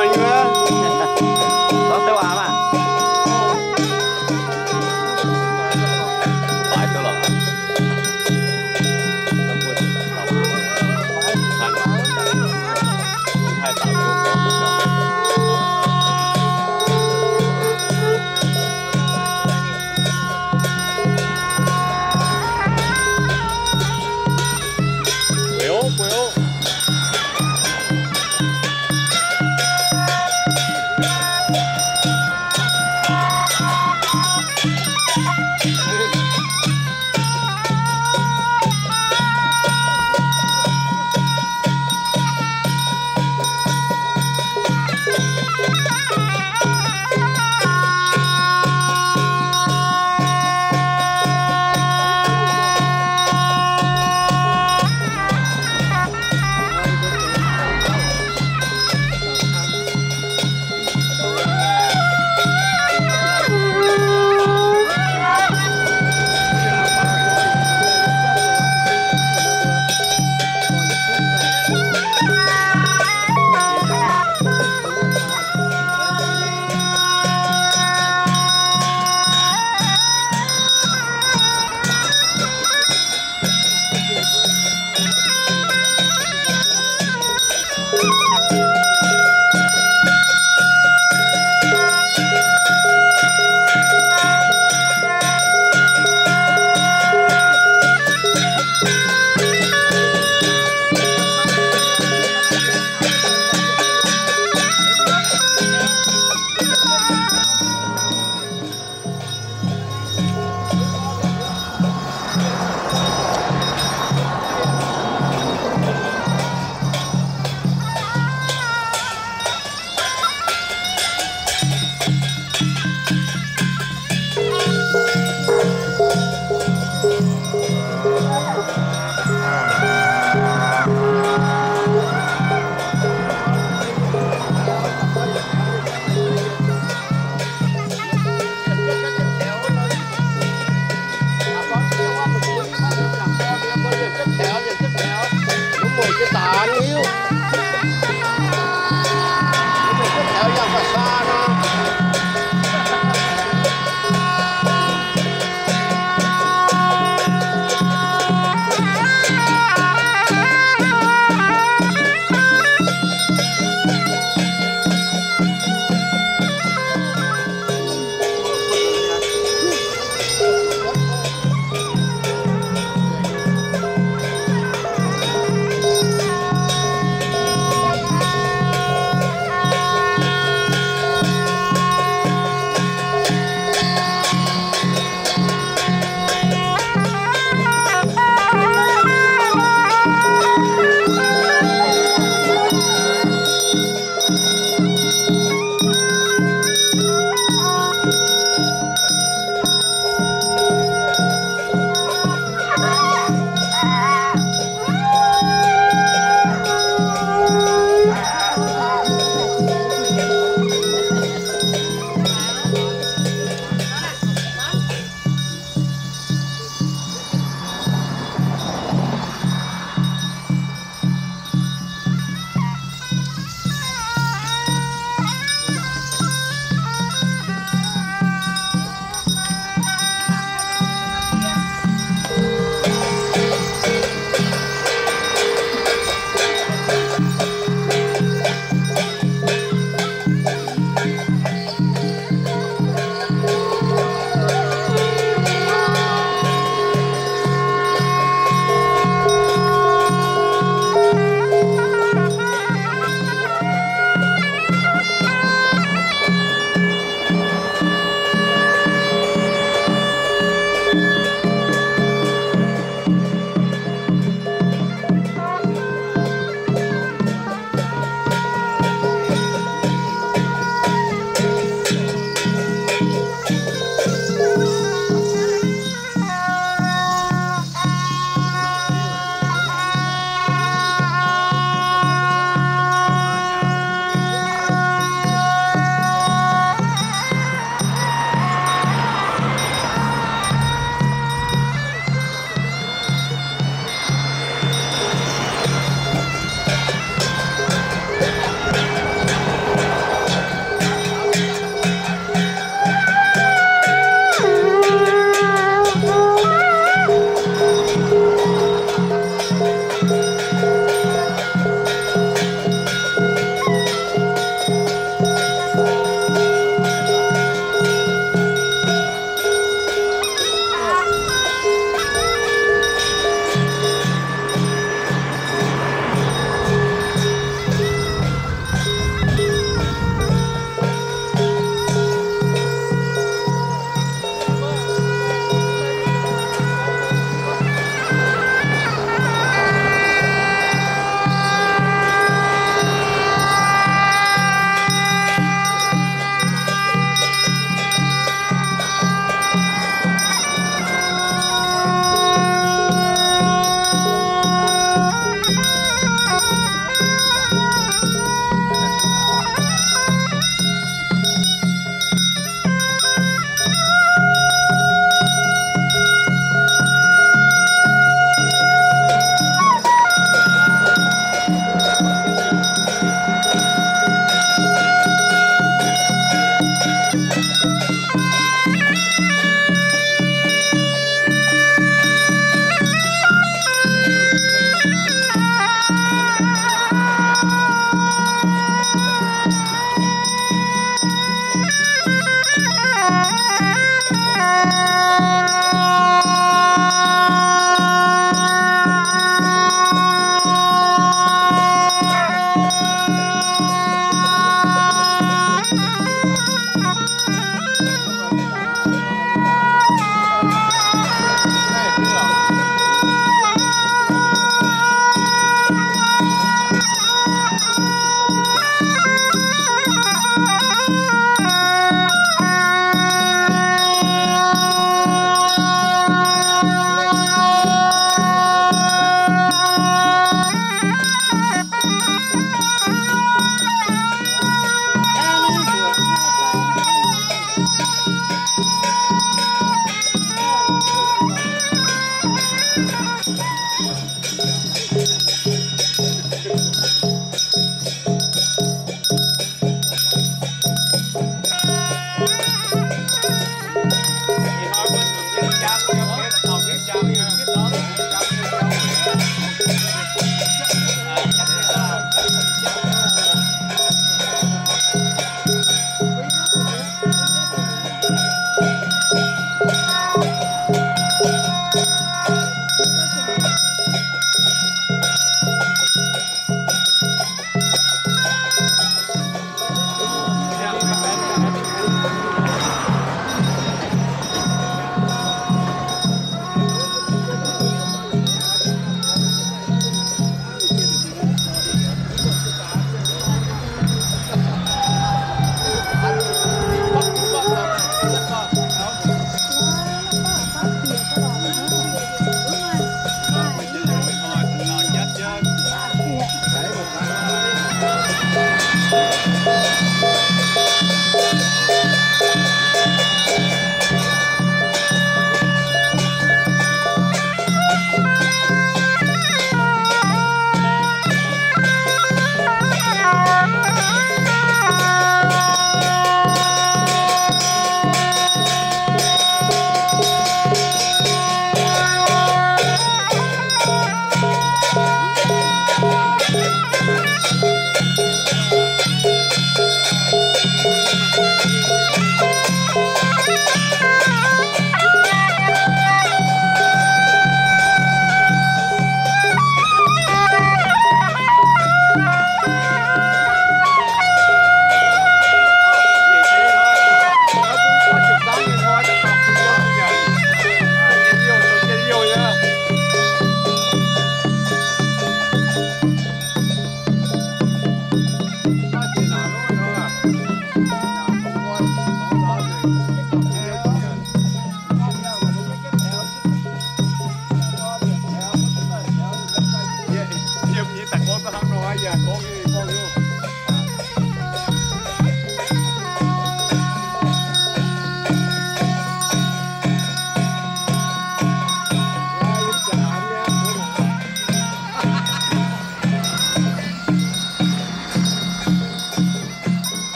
了你们。老太娃嘛。白走了。太大了。 不用。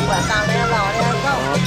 quả tàu này lò đây không?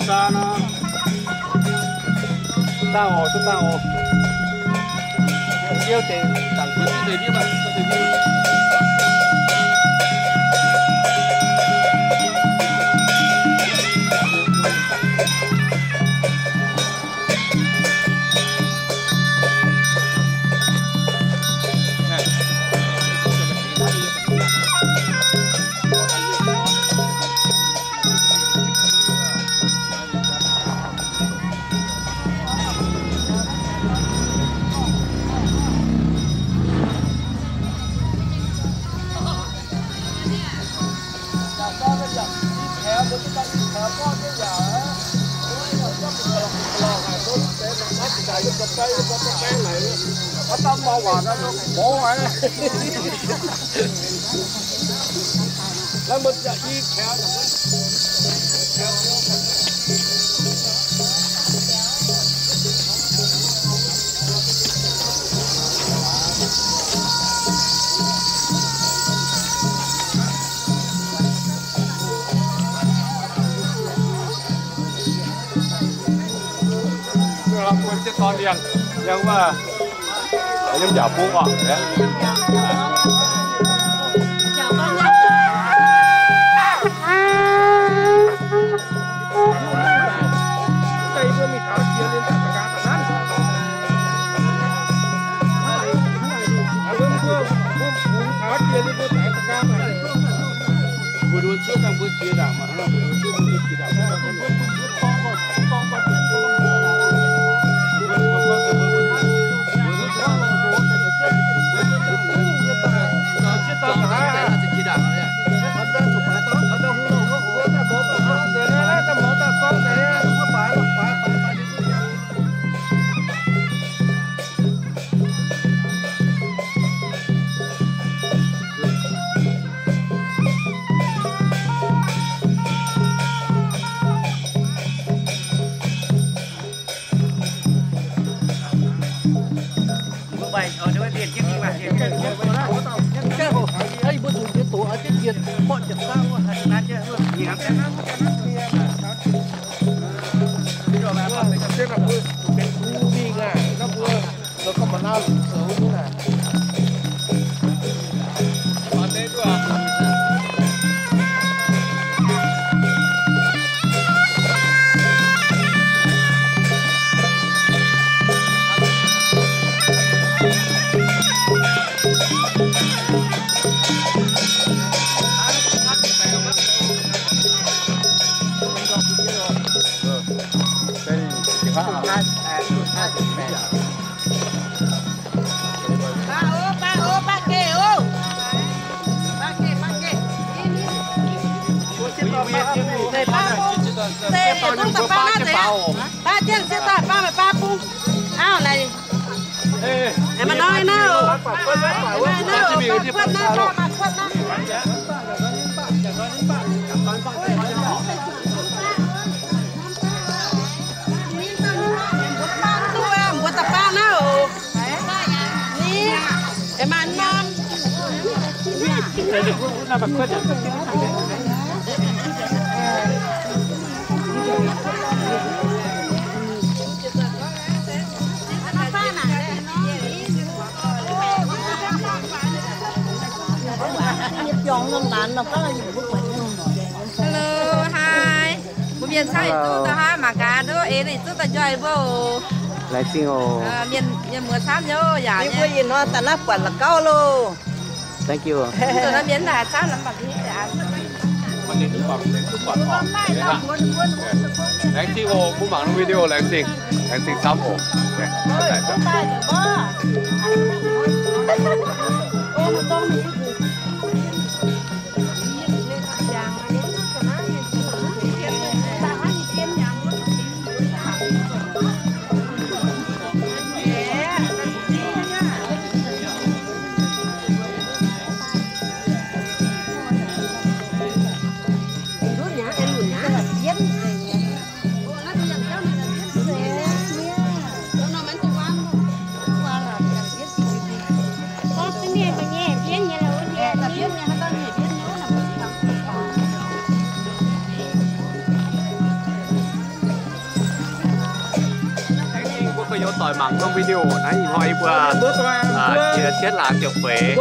Sana tao ngồi chúng ta ngồi yêu tiền tặng với cái gì mà tao mau vào đó bố mày mìnhจะอีแขวเราควรจะตอนยังว่ายังจับพวกอ่ะเนี่ย têต้องtập ba nát ba tiếng sẽ tập ba phải ba pung áo này em mà nói nào quên nào quên nào cho mà quên nào buat tập ba nào ní em ăn ngon Hello, hai. Miền Tây chúng ta hai mà cả đứa ấy thì chúng ta chơi vô. Lại xin ô. Miền mưa sáng nhớ dạ nhé. Nhưng gì nó ta nắp quả là cao luôn. Thank you. Tôi nó miền là sáng lắm bằng thế dạ. Mình đi chụp quả thỏ. Lãnh sinh ô cũng bằng video lãnh sinh 3 ổ. có tỏi mặn trong video nãy hỏi vừa chia chết là tiểu phế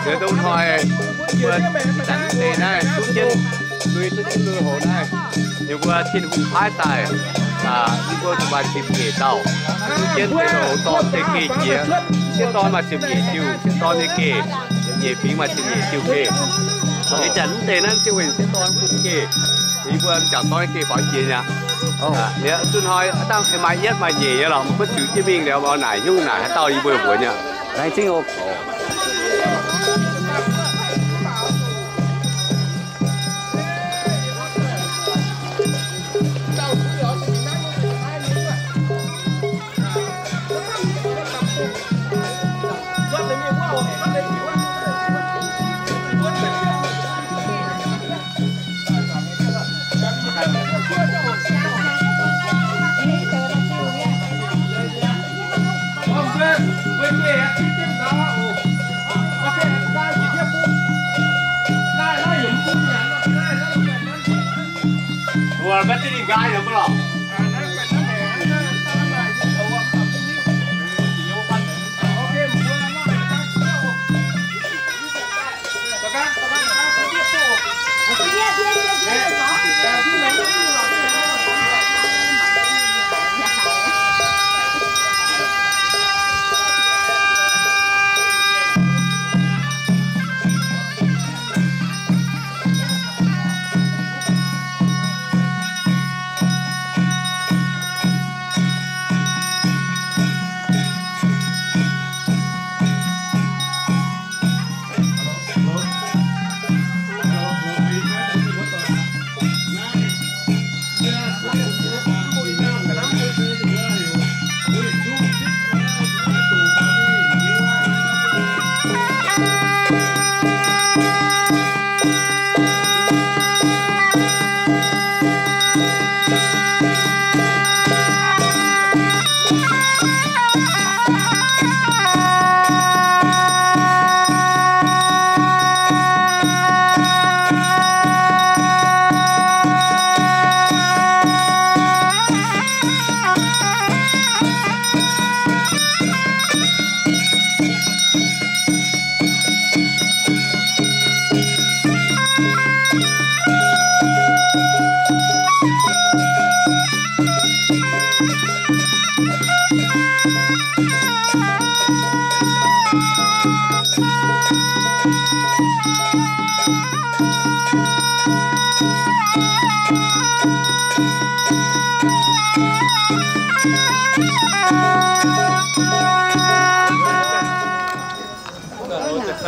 rồi tôi hỏi vừa đánh tiền này tôi chân tôi hồ này thì vừa thiên hùng phái tài đi vừa tụi bạn tìm nghề tàu tôi chân cái đồ to thế kì kia chết to mà tìm nghề chiều chết to thế kì nghề phí mà tìm nghề chiều kì để tránh tiền ăn siêu hình chết to cũng kì thì vừa chẳng to kì phải gì nha nếu tôi nói tao cái máy nhất mà gì vậy là một cái chữ chế biên đều bao này nhung này tao đi bơi bơi nha Lại xin ô. Ủa, bắt đi gai được không?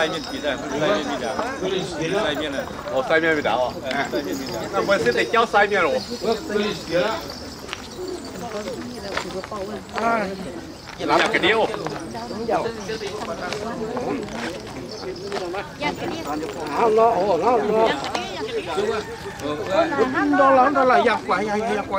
面比赛，不是塞面比赛，不是塞面的。哦，塞面比赛哦。那我是得教塞面了。làm cái điêu đó là giặc quậy làm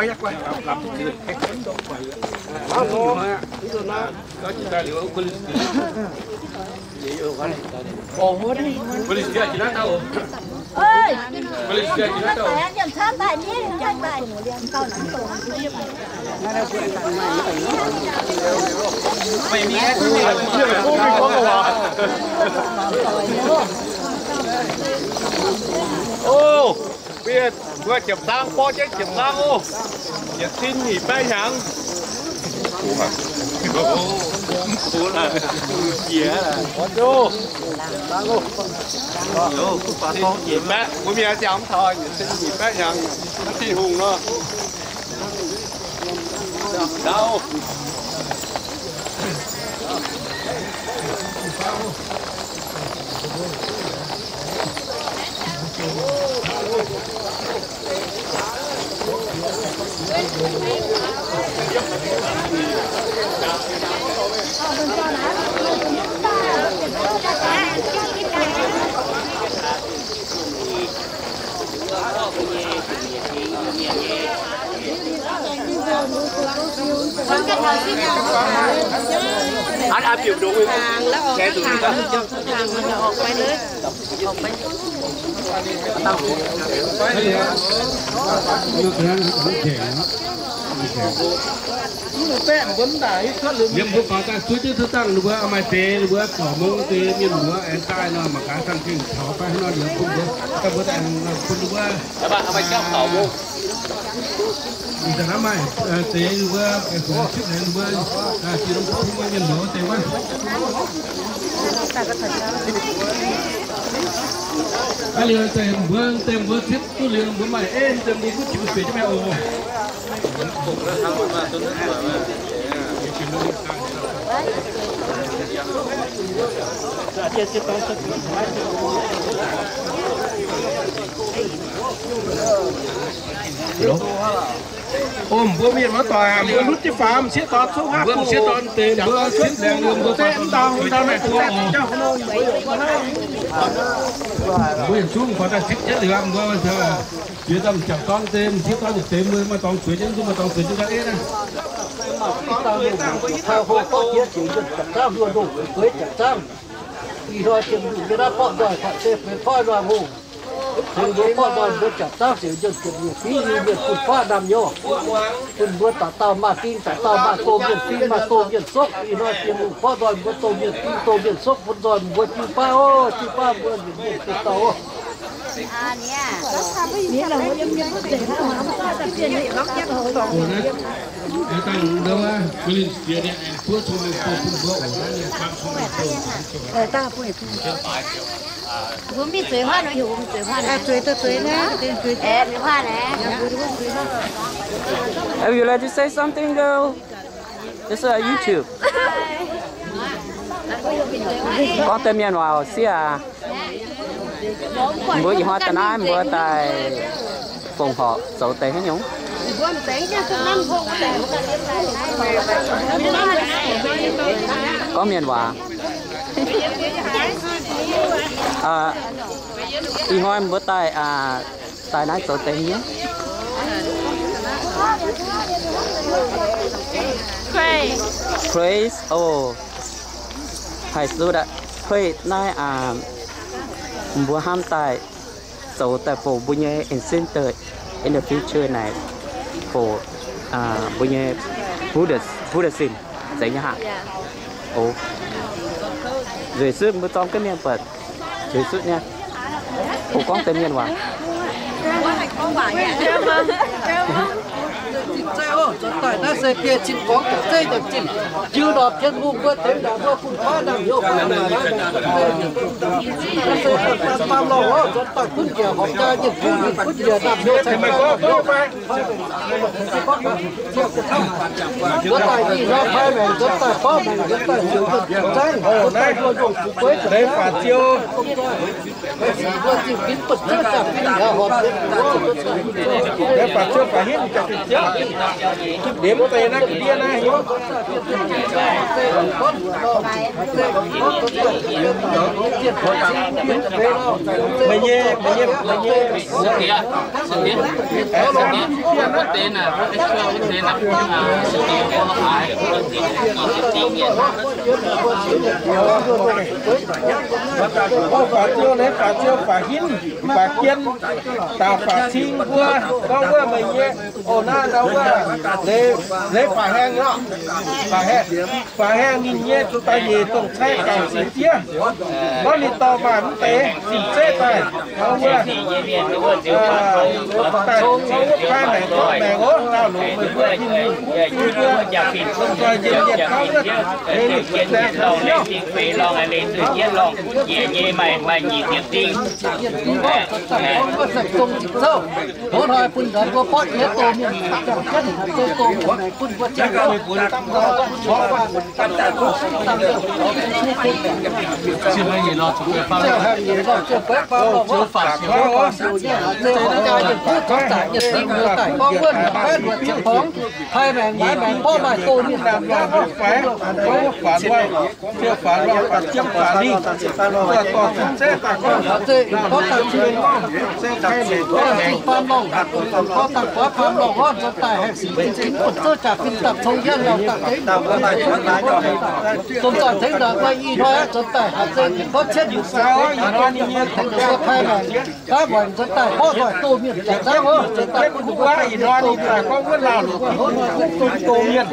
ơi nhận tham tài nhé tham tài ô biết vừa chụp sang po chứ chụp sang ô nhật xin nghỉ bay nhàng cú là dĩa là vô vô bà con gì bé của mẹ chồng thôi nhật xin nghỉ bay nhàng nó thi hùng đó đâu anh chịu đủ không? Cái tụi mìnhออกไปเลยออกไป Liêm bố có ta suy chứ thứ tăng lúc bữa mai tế lúc bữa cỏ mông tế miền bữa em tai nó mà cá thằng kinh tháo phải nó được cũng bữa ta bữa tạiคุณlúc bữa các bạn mày cho khẩu vô mìnhจะทำไมเตะลูกว่าไอ้หัวชิดไหนลูกว่าจีนพุ่งมาเงินหนูเตะว่าไอ้เรือเต็มเบื้องชิดตู้เรือเบื้องใหม่เอ็นเต็มดีก็จิ๋วเสียใช่ไหมโอ้ôm bữa miền mà tòa bữa nút cái farm xếp tọt số hát bữa xếp tọt tiền bữa xếp đèn đường bữa tên tao này cũng làm cho bữa xuống phải ta xếp chết được bữa bây giờ chuyện tâm chặt con tên xếp tọt được tiền mới mà toàn chuyện chứ mà toàn chuyện chúng ta ấy này theo hồ có chia chỉ được chặt sam luôn đủ với chặt sam thì rồi chừng đủ cái đó bọn rồi phải xếp với phơi rồi hồ thường với bọn rồi với chặt sam sử dụng chừng nhiều phí như việc cụt pha đầm nhô chừng với tàu mà tin tàu mà tôm biển phí mà tôm biển sốc thì rồi chừng đủ pha rồi với tôm biển phí tôm biển sốc vẫn rồi với chừng pha ô chừng pha với biển tàu à nè là một nhân có thể nó mà tập tiền thì nó chắc hồi rồi cái tăng đâu á cái linh tiền này phước thôi phước bữa ta phảiผมมีสวยผ้าหนูอยู่ผมสวยผ้านะสวยตัวสวยนะสวยมีผ้านะ Have you like to say something, girl? This is YouTube. Có tên miền vào xia. Bữa gì hoa tân ái bữa tại phòng họ sầu tệ hết nhúng. Có miền vào. Đi hoa bữa tại tại nãy sầu tệ nhé. Praise. Oh. Hay số đã. Praise nãy bữa ham tại số tại phố bữa nhé in center in the future này phố bữa nhé Buddhism dạy nhà hàng. Ồ. Rồi suốt bữa trong cái miền bật. Rồi suốt nha. Ồ con tên miền vào. chơi ô cho tại nó sẽ kia chín có cả chơi được chín chưa đọc chân ngu có thể đã có phun phá đang hiểu phải là nó sẽ tam lò ô cho tại phun kia học cha những phun kia làm hiểu thành có tại vì nó phải mày cho tại phá mày cho tại chịu được tranh cho tại vô dụng với đấy phạt chiêu vừa chịu kín bật chưa chả kín là họ đấy phạt chiêu phải hết cả điểm tiền nó kia này mày nhé phạt chiêu lấy phạt chiêu phạt hin phạt kiên tao phạt xin qua có qua mày nhé ổn na đâu qua lấy phạt hang đó phạt hang nhìn nhé chúng ta về tổng xe cầu xịn chia nó đi tàu bản tế xịn xe tài không qua tại sao khai này có bè gỗ nào lũ mình vừa nhìn rồi nhìn nhiệt không được để lịch chiến đầu lên tiếng phế lo ngày lên từ chiến lo nhẹ mày nhìn tiếng tiếng hôm nay phun đã có phát nhớ tôm nhưng chẳng chết tôi tôm này phun có chết rồi chưa hay gì lo chúng ta chưa hay gì lo chưa quét bao lo chưa phải chưa cho những phút có tại những tình người tại con quân phép luật triệu phóng hai mèn bái mèn po bài tôi như làm ra phải có phản loạn chưa phản loạn phản chiếm phản đi và còn sẽ ta có tài truyền sẽ thay để có phản loạn có tăng quá phản loạn hơn cho tài hệ sĩ chính một cơ trả kinh tập thông dân nào tại đấy nào có tài tôi chọn thấy là quay y thôi cho tài hạt dân có chếtอยู่sao y nói như nhiên thành được hai mèn các bạn cho tài po bài tôi miền chẳng ra hơn cho tài cũng quá y nói như là có vấn nào tôi miền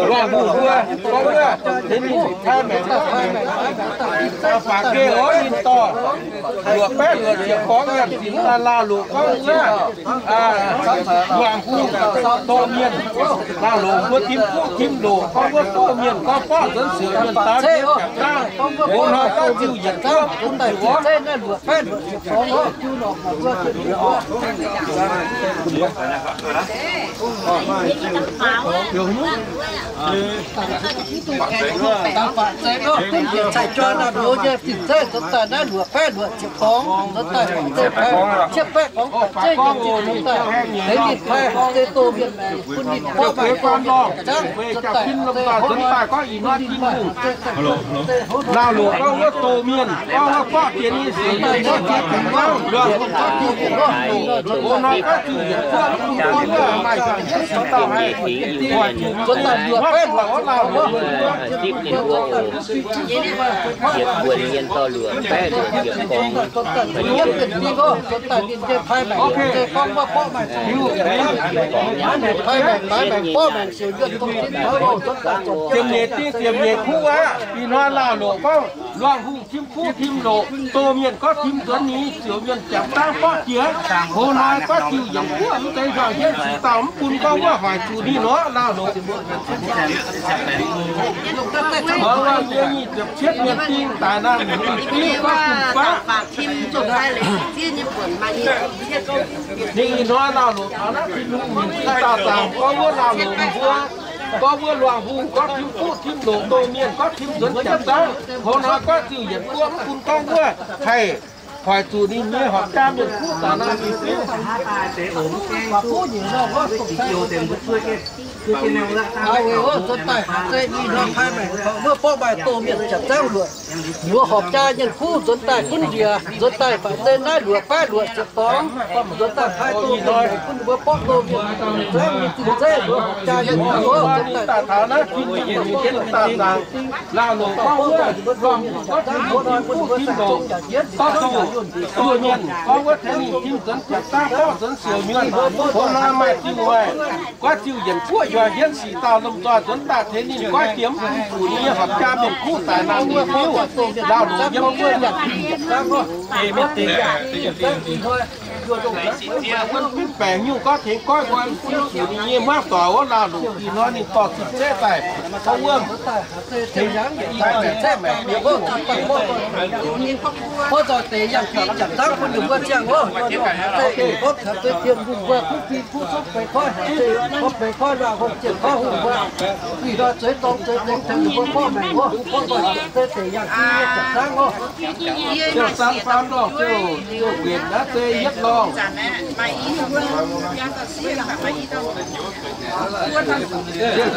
và bù vừa có vừa thế thì hai mèn phạt kê ó in to lụa bé lụa chìa có ngàn chính là la lụa có nữa hoàng phu tô miền la lụa vừa kim đồ có vừa tô miền có dẫn sửa miền ta biết cả bố nó có chịu giật có cũng tại có thế nên lụa bé lụa chìa có nó chịu nó mà vừa chịu ta phạt sẽ có tiếng gì chạy cho nó đối với tình thế chúng ta đã lụa phép lụa chụp phóng chúng ta phải chơi phép chiếc phép phóng chơi những chuyện chúng ta lấy nhịp phép chơi tô việt này kun nhịp có bài con lo chắc chúng ta có gì nói kinh khủng lao lụa có tô miền có tiền như gì này có tiền không được bố nói các chủ diện có mày chúng ta hay chúng ta lụa phép là có lao lụa tiếp liên quốc việc buồn nhiên to lửa bé được việc con phải đi chơi phai mày chơi con qua po mày phai mày po mày sử dụng công tin tiêm nhẹ khu á vì nó là lộ có loạn hùng kim phú kim lộ tô miền có kim tuấn ní sử dụng chạm tăng có chía hồ nói có chịu giống phú ấm tây vào hết sự tàu bùn con qua hỏi chủ đi nó là lộ ở là như được chết miền tin tài năng tí có cùng phá thì nó là lộ nó thì lúc mình ta tàng có muốn là lộ vua có vừa loạn hùng có kim phú kim lộ tô miền có kim tuấn chạm tăng hồ nói có chịu giống phú ấm bùn con qua thầy hỏi chủ đi nhé họ cam được phú tài năng thì phiếu và phú gì nó có cùng nhiều tiền một chuôi kia ai ơi tôi tài sẽ đi nó hai mày vừa po bài tô miền chặt rau luôn vừa họp cha nhân khu tôi tài quân gì tôi tài phải tên nói đùa phá đùa chặt tóm tôi tài hai tô miền quân vừa po tô miền rau như tình thế vừa họp cha nhân khu tôi tài thảo nó kim tiền chết ta rằng là lộ có vừa có kim phú kim đồ có đồ tô miền có vừa thế thì kim tuấn chặt ta có tuấn sửa miền hôm nay mai kim ngoài có chịu dẫn phú và hiện sĩ tàu lâm tòa tuấn ta thế thì có kiếm chủ như hợp cha miền khu tài năng như phiếu đào đủ nhâm nguyên nhật thì biết tiền thôi vừa trong đấy quân biết bẻ nhiều có thể coi quan chỉ như mát tỏ có là đủ thì nói thì tỏ thịt xe tài không vương thì dáng vậy phải xe mẹ nhiều hơn có giờ tế dạng khi chẳng tác quân được quân chẳng hơn có thật tới tiền vùng vượt phút khi phút sốc phải coi có phải coi là không chỉ có hùng vượt vì đó chế tông chế đánh thành quân có mẹ có còn tế dạng khi chẳng tác không chưa sang phan đó chưa quyền đã tê nhất lo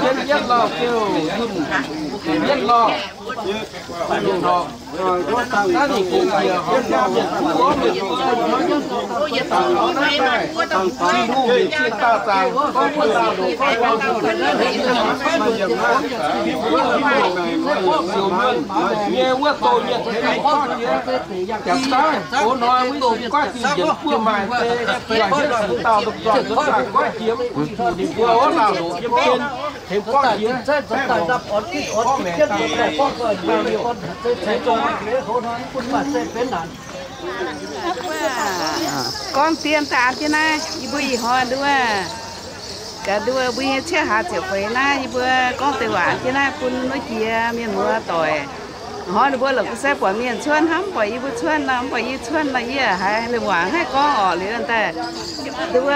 trên nhất lo kêu nhất lo nhiều họ rồi có tăng giá thì cũng nhiều họ có mình tăng tăng thu về trên ta tăng có quân nào đủ có bao nhiêu mà dừng ra nhiều hơn nghe quá tôi nhận thấy này có chặt ta cố nói với tôi quá thì dừng vừa mà là hết sự tàu được rồi rất là quá chiếm thì vừa nào đủ chiếm trên thêm quá chiếm rất là đập ổn kít ổn kít này có rồi nhiều con thấy cho cái hồ nói quân mà sẽ biến nạn con tiền ta thế này bui hoa đua cả đua bui chia hạt chịu phải na bui con tự quản thế này quân nói chia miền mưa tỏi họ được bui là cũng sẽ bỏ miền xuân hắm bỏ bui xuân lắm bỏ xuân là gì à hay là quả hay con ở liền ta đua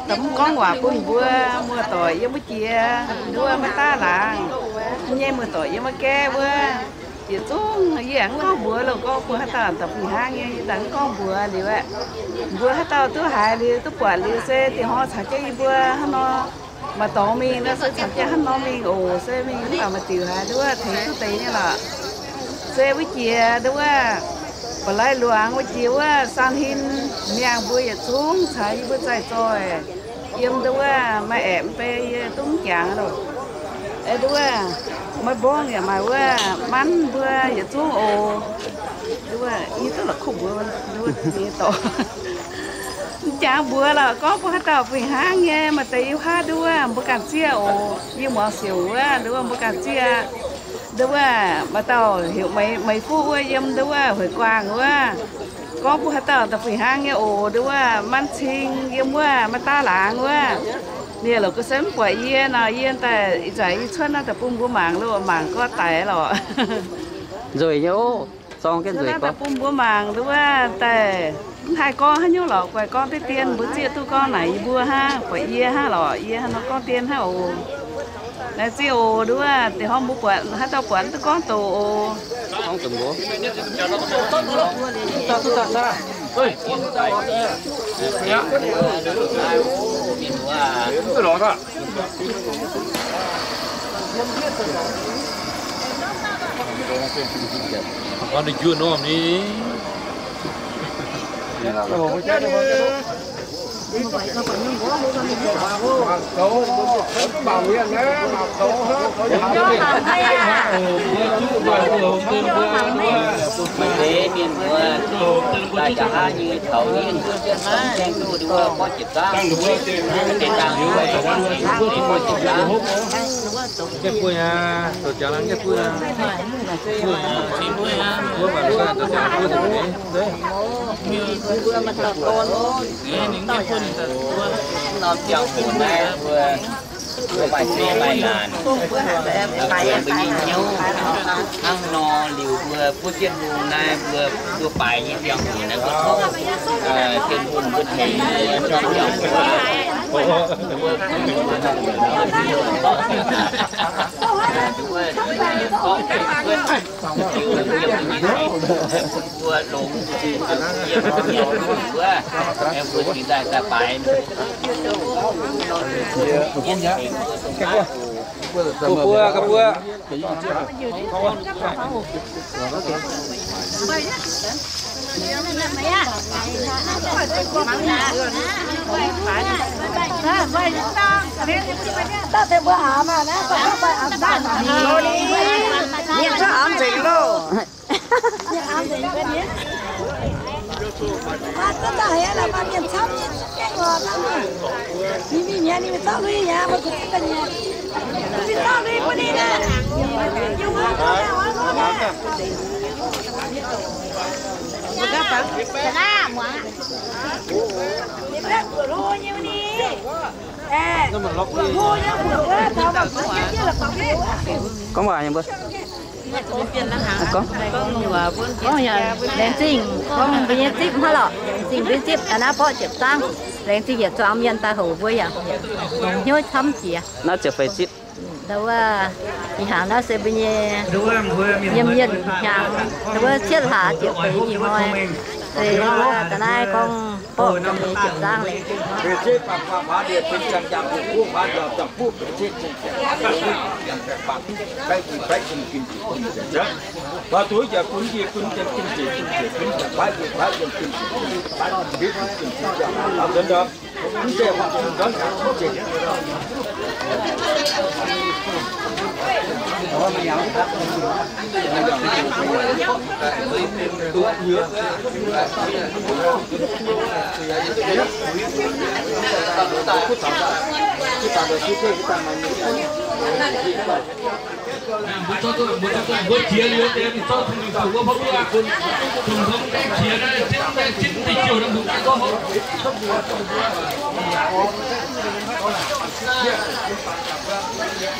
tấm con quả quân bui mưa tỏi với bui chia đua mà ta là nghe mưa tỏi với mà ke bui chỉ xuống dạng có bữa là có bữa hát tàu tập 12 nghe đắng có bữa thì vậy bữa hát tàu thứ hai thì thứ quản lý xe thì họ xả cái bữa nó mà tổ mình nó sẽ xả cái nó mình ồ xe mình bảo mà tiểu hai đứa thế tôi thấy như là xe với chia đúng không và lại luồng với chiếu san hin miang bữa xuống xả bữa chạy rồi im đúng không mà em về túng chẳng rồi ấy đúng không mà bố nhà mà vừa bắn vừa giờ xuống ồ đúng rồi ý tức là khủng vừa đúng rồi to chả vừa là có bữa tàu phải hang nghe mà tay ha đúng không bữa cà chia ồ nhưng mà xỉu á đúng không bữa cà chia đúng không mà tàu hiểu mấy phút quá dâm đúng không phải quàng quá có bữa tàu tập phải hang nghe ồ đúng không man xin dâm quá mà ta lạng quá nè là cái sớm quả yên là yên tại giải xuân là tập bung của mảng luôn mảng có tài rồi rồi nhố xong cái rồi có tập bung của mảng đúng không tại hai con hay nhớ là quả con tới tiền bữa chia tôi con này bua ha quả yên ha lọ yên nó con tiền ha ồ là chiều đúng không thì hôm bữa quán hát tao quán tôi con tổ không từng bố ơi cái đó đó con đi chưa nó đi cậu bảo nguyên đấy bảo cậu để miền là chả hai như thầu nhiên đang đua đua có chụp ra để tăng như vậy để có chụp ra cái quê à tổ chức lắm cái quê quê mà nó là tổ chức quê đấy vừa mà tập con nó chẳng buồn này vừa bài xe bài làn bài nhau ăn no liều vừa phun trên vùng này vừa bài như chẳng buồn này có thuốc trên vùng có thể trong dòng vừa lộn em vừa chỉ đại ta bài Kapua. ta thấy bữa ẩm mà nè có bữa ẩm ra mà nhiệt cho ẩm gì luôn nhiệt ẩm gì bên nhé mà ta thấy là mà nhiệt sắm cái ngọt lắm đi nhà đi tao đi nhà mà cũng cái nhà đi tao đi qua đi nè dùng hết rồi có mà nhỉ bữa có nhà đèn trình không bây giờ chip hết rồi trình với chip anh áp bỏ chip tăng đèn trình giờ cho ông ta hầu với à nhớ thăm chị nó chỉ phải chip đâu thì hàng nó sẽ bây giờ nhâm nhâm hàng đâu chết hả chip phải gì thôi thì tại nay con bỏ trong cái chip tăng này về chế phá địaเป็นจังจังผู้pháเดียวจังผู้เป็นเช็ดเช็ดอย่างแบบปากไปกินเยอะพอตัวจะคุณจีคุณจะกินจีคุณจะพายจะกินจีพายบิดกินจีจะเอาเดินคุณเจ้าคุณเดินคุณเจ้าเพราะว่ามันยาวครับตัวเยอะbuat chia lihat dia di sana tu juga gua baru akun tunggu chia dah cinta hijau dan bukan kau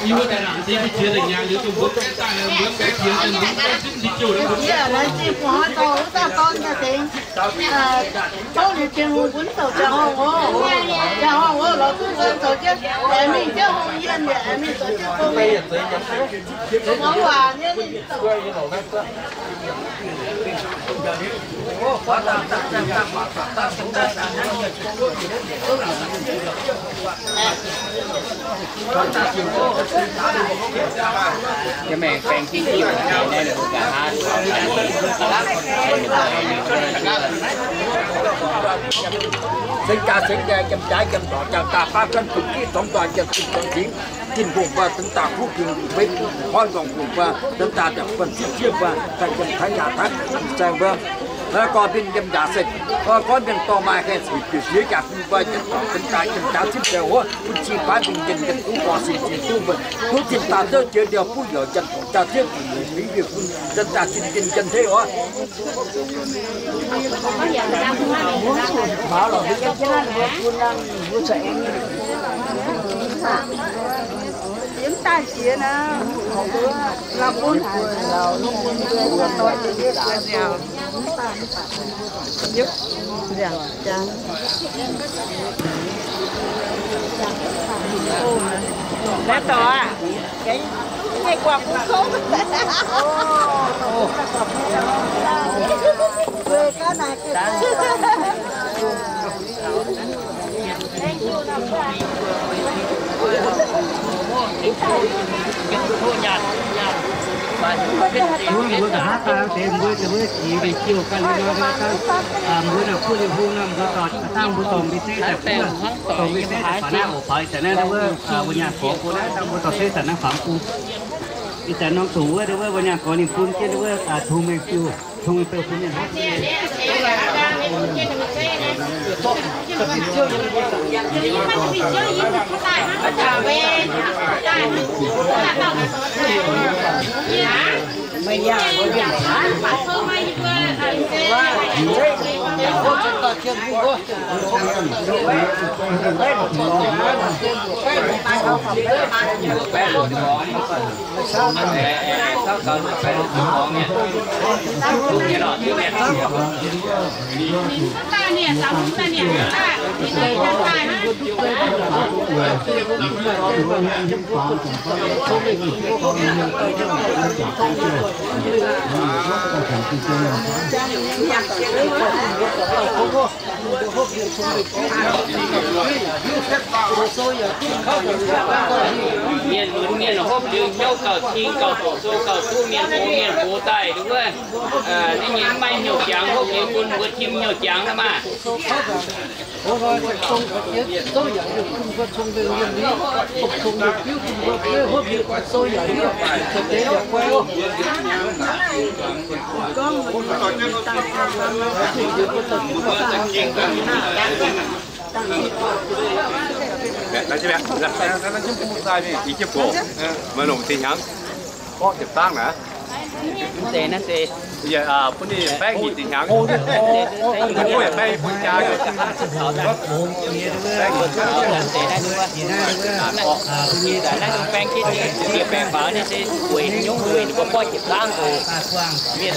ibu tak nak dia chia dengan yang dia tunggu tak yang dia chia dengan cinta hijau dan bukan giờ là chỉ có tàu ta con nhà tiền tàu thì tiền quân tàu chào họ là cứ tổ chức để mình chứ không yên để mình tổ chức không mình món quà nhé cái mẹ phèn chi chi đây là cả hai sinh ra chăm trái chăm tỏ chăm ta phá cân cực kỳ tổng toàn chăm sinh toàn chiến kinh vùng và tấn tạ phúc kinh với hoa dòng vùng và tấn tạ đặc phần chiếc và thành chăm thái nhà thác trang vângแล้วก็เป็นยำยาเสร็จก็เป็นต่อมาแค่สิ่งที่เสียจากคุณว่าจะต่อเป็นตายเป็นตาที่เดียวคุณชีพาเป็นเย็นกันคุณก่อสิ่งที่ตู้มันคุณจิตตาเจอเดียวผู้เดียวจะจะเทียบมีเดียวคุณจะตาจินกันเท่หรอมาหรอที่จะนั่นคุณนั่งผู้ชายchúng ta chia nè là bốn là lúc bốn người tôi chỉ biết là nào giúp rằng chẳng đã to à cái ngày qua cũng không quê cái này Mưa cả hát ta thì mưa chỉ về chiều cái nó ta mưa nào khu vực nam có tọt tăng mưa tôm bị têแต่tôm bị têแต่หน้าออกไปแต่นั่นนะว่าวันนี้ขอกูได้ตั้งมอเตอร์ไซค์แต่นั่งฝังกูอีแต่น้องตู่ว่าด้วยวันนี้ขอนี่คุณเชื่อว่าทุ่งไม่ฟิวทุ่งไม่เปิดคุณเนี่ยไม่ยากไม่ยากว่าพวกฉันตัดเชือกกูก็ได้หมดta nè sáu ta nè ta thì đây ta phải ha miền hốp đường nhau cầu thiên cầu tổ số cầu thu miền phố tài đúng không? Nên những may nhiều trắng hốp nhiều quân vượt chim nhiều trắng đó mà. Đấy chứ mẹ, nó chụp một sai đi, ý chụp cổ, mà nổ thì nhắn, có chụp tăng nữa. Tệ nó tệ. Bây giờ bữa đi bé gì thì nhắn. Bữa giờ bé bún chả rồi. Tệ nó đúng không? Bây giờ nó đúng bánh cái bánh phở này thì quỷ nhúng quỷ có bao nhiêu tháng rồi. Miền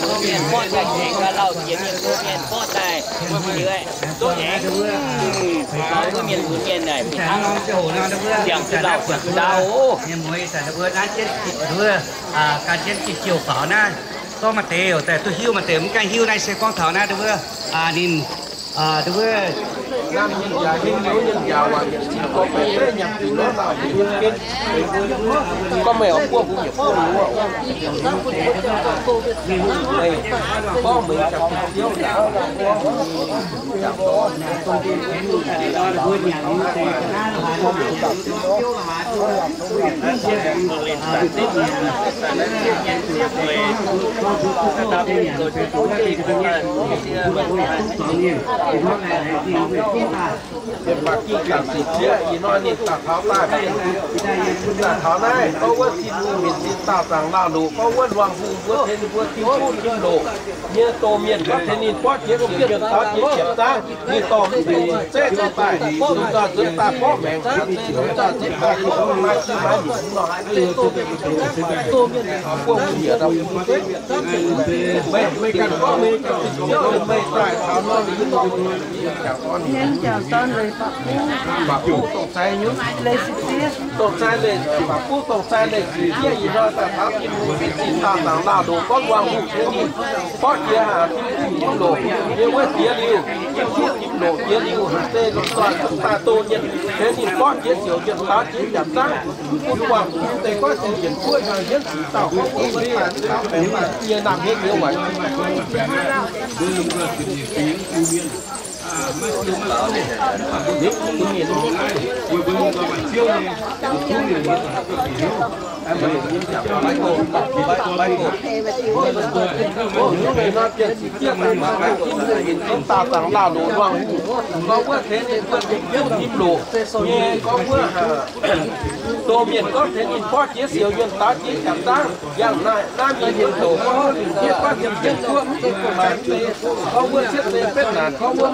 bó tay nhẹ cả lâu miền bó tay như vậy. Tốt nhẹ. Cái miền này thì thắng. Chẳng từ lâu chẳng từ đâu. Miền muối sản bữa ăn chết bữa cá chết chiều phở na. Có mà tèoแต่ตัวหิ้วมาเต็มกันหิ้วในเซกองเถานะดูว่านินดูว่า Nam nhân già hiên nhớ nhân già và nhân chỉ có phải thế nhập từ đó là nhân kết có mèo cua cũng nhập cua đúng không? Này có mình chặt thiếu đảo để mà khi cảm xúc chia thì nói nên ta tháo ta ta tháo này có vấn xin mình xin ta rằng là đủ có vấn hoàng hùng vượt thế vượt thiếu thốn kinh độ như tô miền có thế nên quá chế công việc ta chế chém ta như tòm thì sẽ cho tài chúng ta dẫn ta có mẹ chúng ta giết ta có mai chi mai gì cũng nói tô miền quân nghĩa đâu mấy cần có mấy cần mấy tài tháo nó nhân chào con rồi bà phú tổng sai nhú tổng sai lên bà phú tổng sai lên gì gì đó ta tháo kim vị trí ta tặng là đồ có quang hùng thế gì có kia hà kim đồ như với kia liu kim đồ kia liu hạt tê lông toàn chúng ta tô nhân thế thì có kia tiểu nhân ta chỉ giảm giá kim quang tê có sự chuyển cuối hàng nhất chỉ tạo có cũng đi tạo phải mà kia nằm hết nhiều vậy nếu không có nhiều vui vui cho mình siêu này cũng nhiều nhiều em phải nhìn chậm bài cổ những người nói chuyện chỉ kia mà cái kim chúng ta tặng là đồ hoàng có bữa thế nên có kim đồ nghe có bữa đồ miền có thế nhìn có chia siêu nhân ta chỉ cảm giácอย่างnày nam miền đồ có chia có nhiều chuyện của mà có bữa chết lên phết là có bữa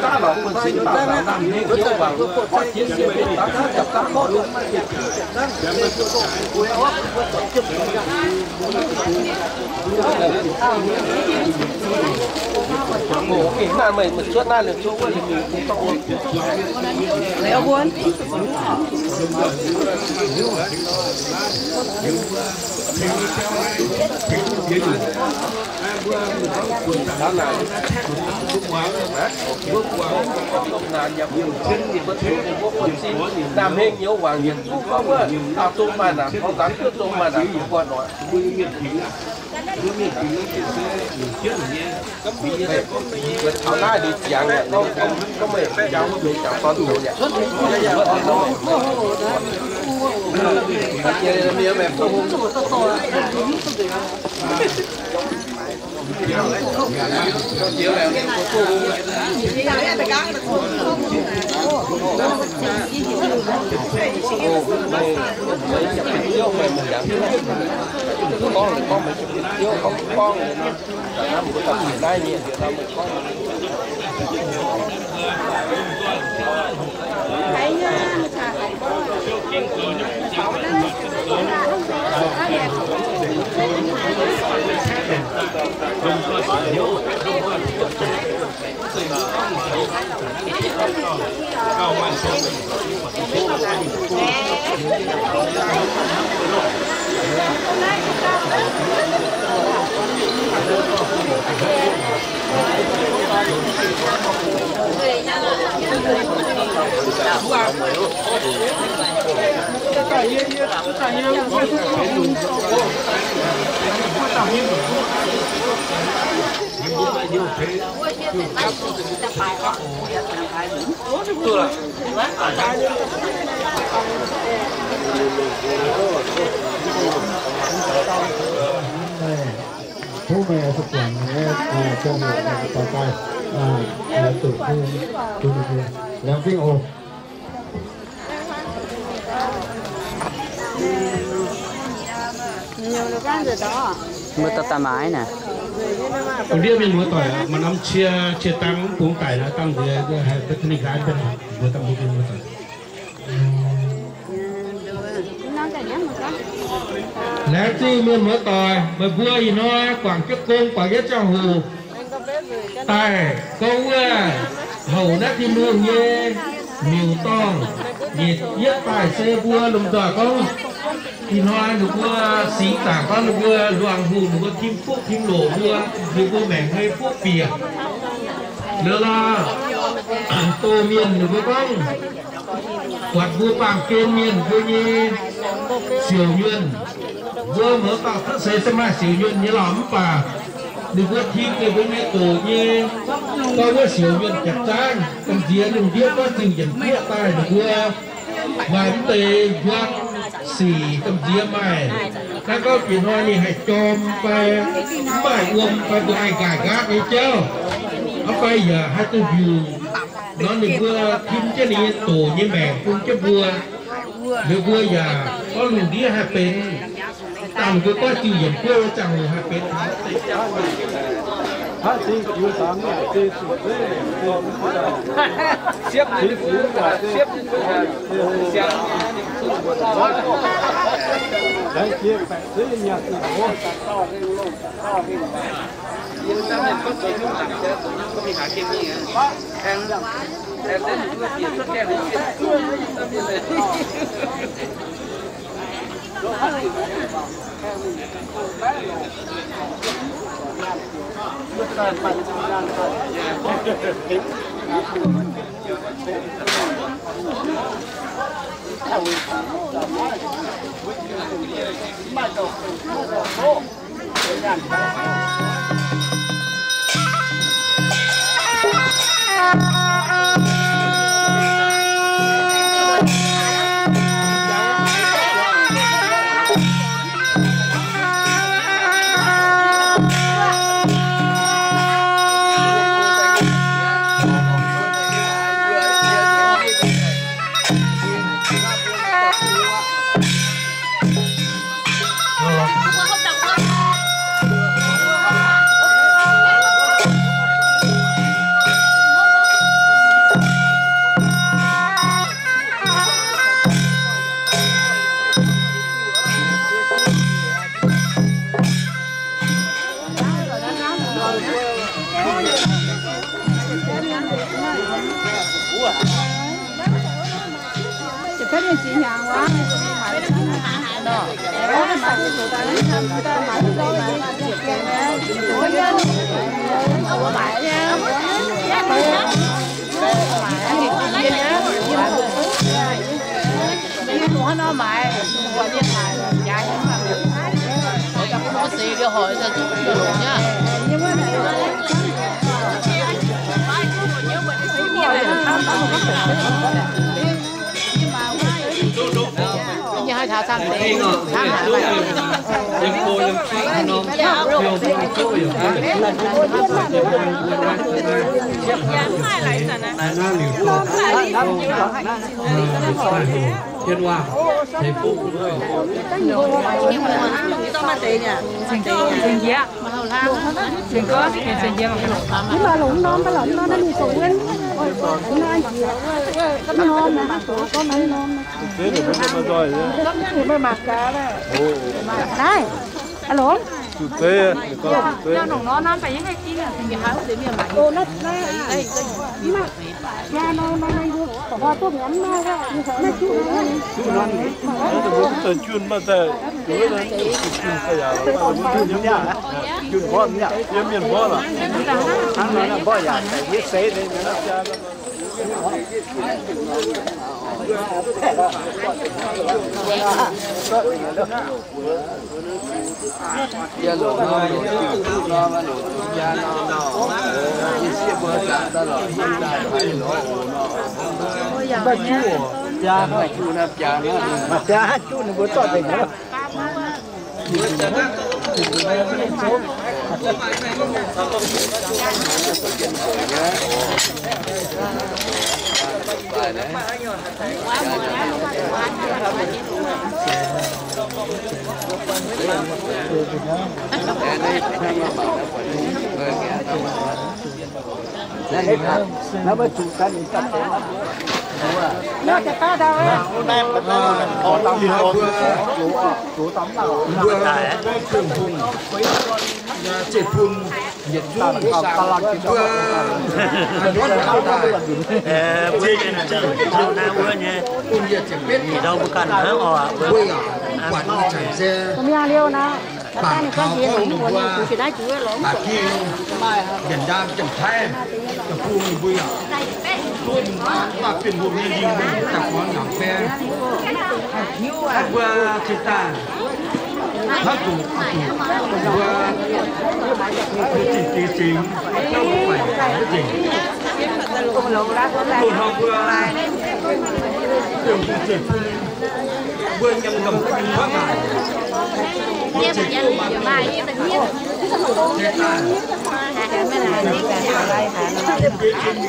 ta bảo mình xin ta làm như thế bằng có chia siêu nhân ta chặt ta có luôn một cái nào mình suốt nay là chỗ thì mình cũng không léo buồn đó là bước qua không là nhập chân thì bất cứ thì quốc quân xin làm hình nhiều hoàng nhiệt không á tao tung mà làm không dám cứ tung mà làm không qua nói thảo na đi dạng này không mày cháu bị cháu con tụi vậy bây giờ em không con mình yêu không con làm một tập hiện nay nhiều thì mình con thấyผู้แม่สักอย่างนี้เจ้าหน้าที่ต่อไปแล้วตื่นขึ้นแล้ววิ่งโอ มือตาไม้น่ะ คนเดียวเป็นมือต่อยมันน้ำเชียตังปุงไก่นะตั้งเดียวก็ให้เทคนิคการเป็นมือตั้งมือเป็นมือต่อยแล้วที่เมื่อมือต่อยมือบัวอีน้อยกว่างเจ้าโกงกว่างเจ้าหูตายก็ว่าเห่านักที่มือเย่มิวต้องเย็ดเย็ดตายเสบัวลมต่อก็ที่น้อยหนูบัวสีต่างก็หนูบัวดวงหูหนูบัวทิมพวกทิมโหลบัวหนูบัวแบ่งให้พวกเปียกเนื้อละโตเมียนหนูบัวต้องกวาดบัวปางเกณฑ์เมียนบัวเย่เสี่ยวเยือนบัวเหมือนกับพระเสสมาเสี่ยวเยือนยี่หล่อมป่าหนูบัวทิ้งเลยบัวไม่โตเย่ก็ว่าเสี่ยวเยือนจัดจ้างกันเดียหนึ่งเดียวก็จึงอย่างเพี้ยตายหนูบัวหวานเตยวัดสี่กำเดียไม่แล้วก็ปีน้อยนี่ให้จอมไปไม่รวมไปตัวไอ้กายกาไอ้เจ้าเอาไปอย่าให้ตัวอยู่น้องหนึ่งเพื่อทิมเจนี่โตยี่แม่คุณเจ้าบัวหรือบัวอย่าก็หนึ่งเดียให้เป็นต่างก็จืดอย่างเพื่อจังให้เป็น他这个有啥呢？这是这接不住的，接不住的，来接反这人家是我。因为咱们不做这个，不没啥建议啊。但咱们这个别说这个，咱们的。nó mày qua điện thoại rồi giá như mà tôi gặp nó xì cái hỏi ra chút được nhá nhưng mà như hai thảo sang đấy sang hả vậyยังโกยังขี้น้องเที่ยวมันโกอยู่ยังไม่ไหลสันนะน่าหลิวตัวเช่นว่าใช้ปุ๊บด้วยต้องมาเตะเนี่ยเสียงมาเอาล่างเสียงก็เสียงเยอะmà mà lủng non cái lủng nó đi xuống lên nói có non nè có mấy non thế thì mới rồi thì mới mặc cả đấy đây alo thế cho nó phải những cái chi là thì háo để miệng mặc ô nó đây mà da nó vô hoa tốt lắm nó nó chú nó tự chuyên mà thế chú nó chuyên cái gì đó chuyên nhá chuyên khó nhá chuyên miền khó là hắn nói là khó giả phải biết xế đấy nó ra giờ lỗ nó nó mà lỗ gia nó đi xe bờ chạm ta rồi hiện tại phải lỗ nó ba chú gia nó chú nó gia nó mà gia chú nó bữa tọt đấy nữa nó mới chủ cân cân nóจะta đâu á đây mình có tấm chủ tấm nào vừa trường vùng chỉ vùng nhiệt dung vừa đâu bukan Kami liu na. Bạn này có gì cũng muốn chủ chỉ nói chủ ấy lắm. bà kia hiện đang chẳng thay tập trung vui à luôn và tiền vùng nhân dân mình tập quán nhỏ phe vừa chỉ ta hết đủ vừa chỉ chính đâu phải cái gì luôn học vừa trường chỉ vừa nhầm cầm cái quá bài Dia berjalan di Jemaah, dia berjalan.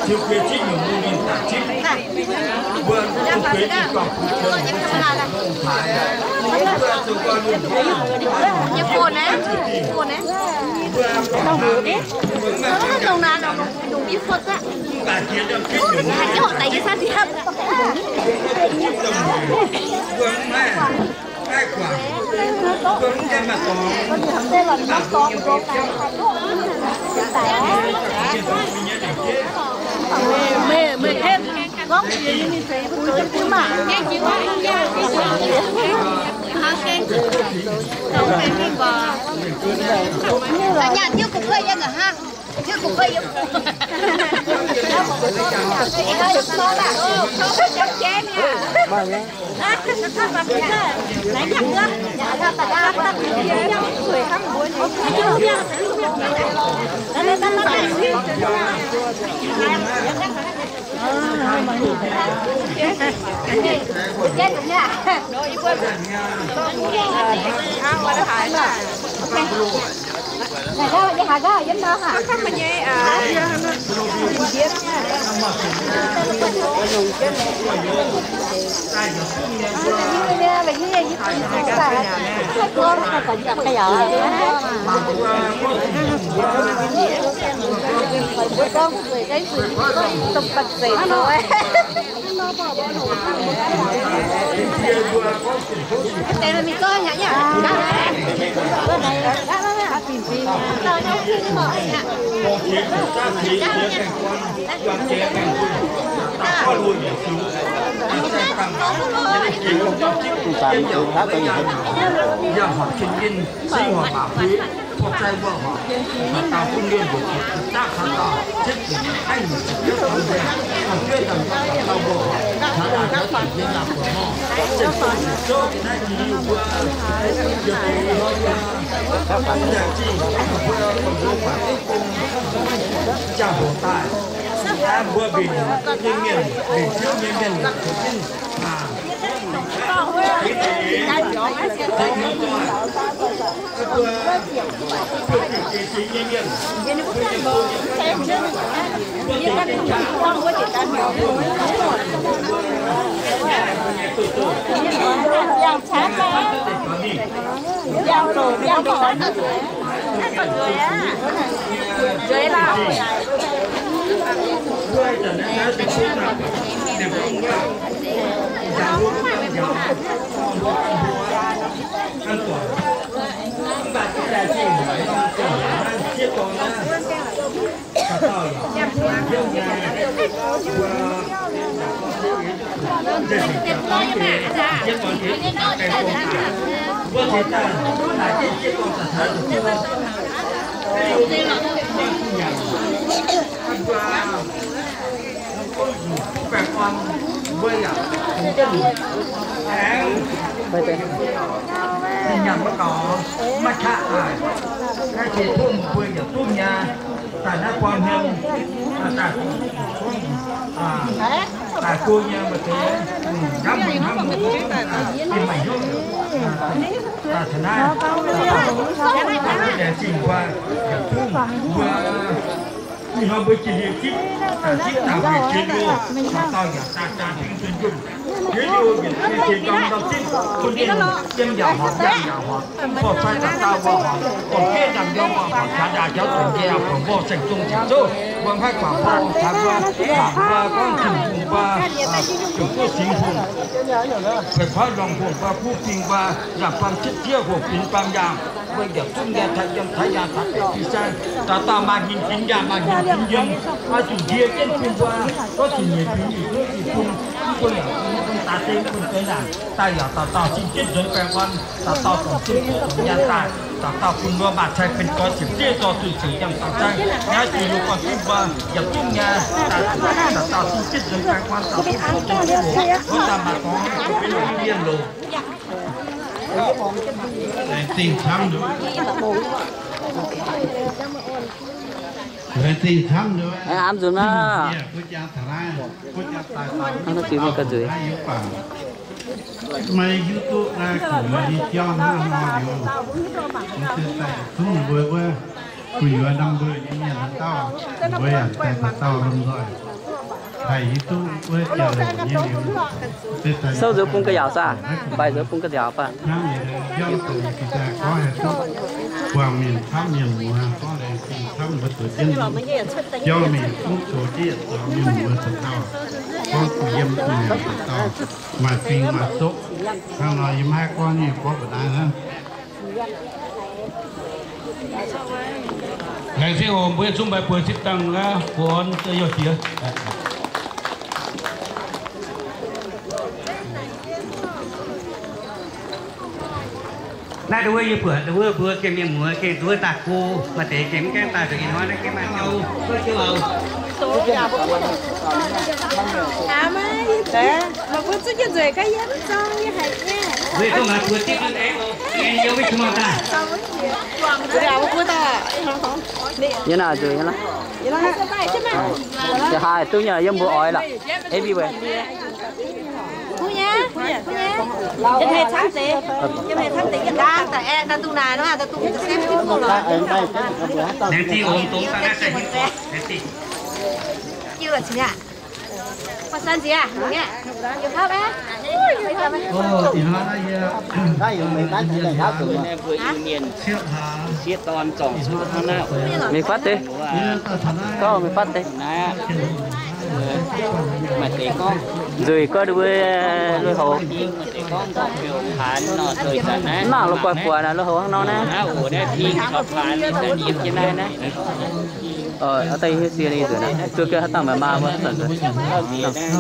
Chưa quyết trích nhiều môn nhìn tả trích vừa không quyết trích còn phụ chân không phải vừa chúng con luôn Như buồn đấy, buồn đấy. Đâu vừa đấy. Nó đồng nào đồng biết Phật á. bà kia đang trích nhiều môn Cái họ tay cái sao thì hấp. vừa mẹ hai quả vừa em mà còn Đây là nó con rồi. Mẹ thêm góc gì như thế cứ mà nghe chị qua nha cả nhà thiếu cục cây ra ha thiếu cục cây chết rồi nha rồi đi quên ăn qua đó hại mà này đó đi hại đó giống đó hả không mà nhé con người cái gì tập bạch gì thôi đây là mình coi nhá nhá cái này đã tìm gì đâu đâu khi mở nhá giờ họ kinh doanh sinh hoạt bảo quý hoặc trai vợ họ mà tạo công liên của ta khá to chết thì anh mình trực tiếp tham gia còn chưa rằng tao vợ họ khá là các bạn liên lạc của họ sẽ phải cho cái này thì vừa các bạn nhà chị vừa còn vô quả chào hồ tài em vừa bị nhân nghiền để trước nhân nghiền là của chính mà Giang chát mà Giang rồi Giang bỏ Rưỡi á Rưỡi nào Bye bye. thì nhằm có mà chạ lại cái chỉ thun quên ở thun nhà tại nó quan hiền tại cô nhà mà thế ngắm mình ngắm mình thì mày vô ta thành ra để chỉnh qua thun thì họ mới chỉ hiện chip nào về chuyên môn mà tao giả ta chuyên dùng ví dụ như chuyên trong đầu chip con đi tiêm giả họ họ phải tao vào họ còn kia rằng do họ trả giá cho tụi kia còn vô thành trung chỉ số bằng hai quả bao thảm qua con chừng qua chừng có sinh hồn phải phá lòng hồn qua phú kinh qua giảm phàm chết chia của kinh phàm giảm bây giờ chúng ta thay dân thay nhà thay thì sao ta mà nhìn kinh nhà mà nhìn kinh dân ai chủ kia trên kinh qua có chỉ nhiều kinh gì nữa thì không ta tên không cái nào ta giờ ta xin chết dân quen quan ta còn xin của nhà ta cùng lo mà thayเป็นcó chỉ chia cho sự sử dụng ta thay nhà chỉ lúc còn kinh qua giờ chung nhà ta xin chết dân quen quan ta không ta mà có cái đầu tiên luôn tình thăm nữa tình thăm nữa em dùng nó nó chỉ một cái dưới mày YouTube ra của mày đi cho nó hoa điều không vừa vừa quỷ vừa năm vừa đi nhà thằng tao vừa tại thằng tao luôn rồi thầy YouTube vừa chờ nhiều điều sau giờ cũng cái giáo sao bây giờ cũng cái giáo pa do từ kita có hệ thống quảng miền thăm miền mùa có lẽ thăm vật tự nhiên do mình cũng số chia ở miền mùa thật tao có yếm từ thật tao mà phim mà tốt thằng nào yếm hai con như có vật ai hơn ngày xưa hôm bữa chúng bài bữa thích tăng là con chơi vô kia nãy đuôi như bữa cái miếng muối cái đuôi tạt cô mà để cái tạt được nói cái mà châu đuôi châu hầu mấy đấy mà bữa trước giờ rồi cái yếm trong như vậy nha vậy tôi mà bữa tiếp đấy em yêu với chúng ta bữa nào bữa ta như nào rồi nhá giờ hai tôi nhờ dân bữa ỏi là em đi về Phu nhá, dân hệ thắng tế cái đang tại em đang tu này nó là tu xem cái cô rồi. Nên chi ôm tốn ta sẽ nên chi. Chưa là gì ạ? Phát sinh gì à? Nghe, chụp tháp bé. thì nó đây mình bán cái này đó người này vừa yêu miền chia toàn trọng số thằng nào mình phát đi có mình phát đi mà để con rồi có đuôi hồ con có biểu phán nó thời gian á nó là quạt là nó hồ nó nè ở đây thì có phán thì sẽ nhiễm trên này nè ở đây hết xưa đi rồi nè chưa kia hết tầng mày ma mới tận rồi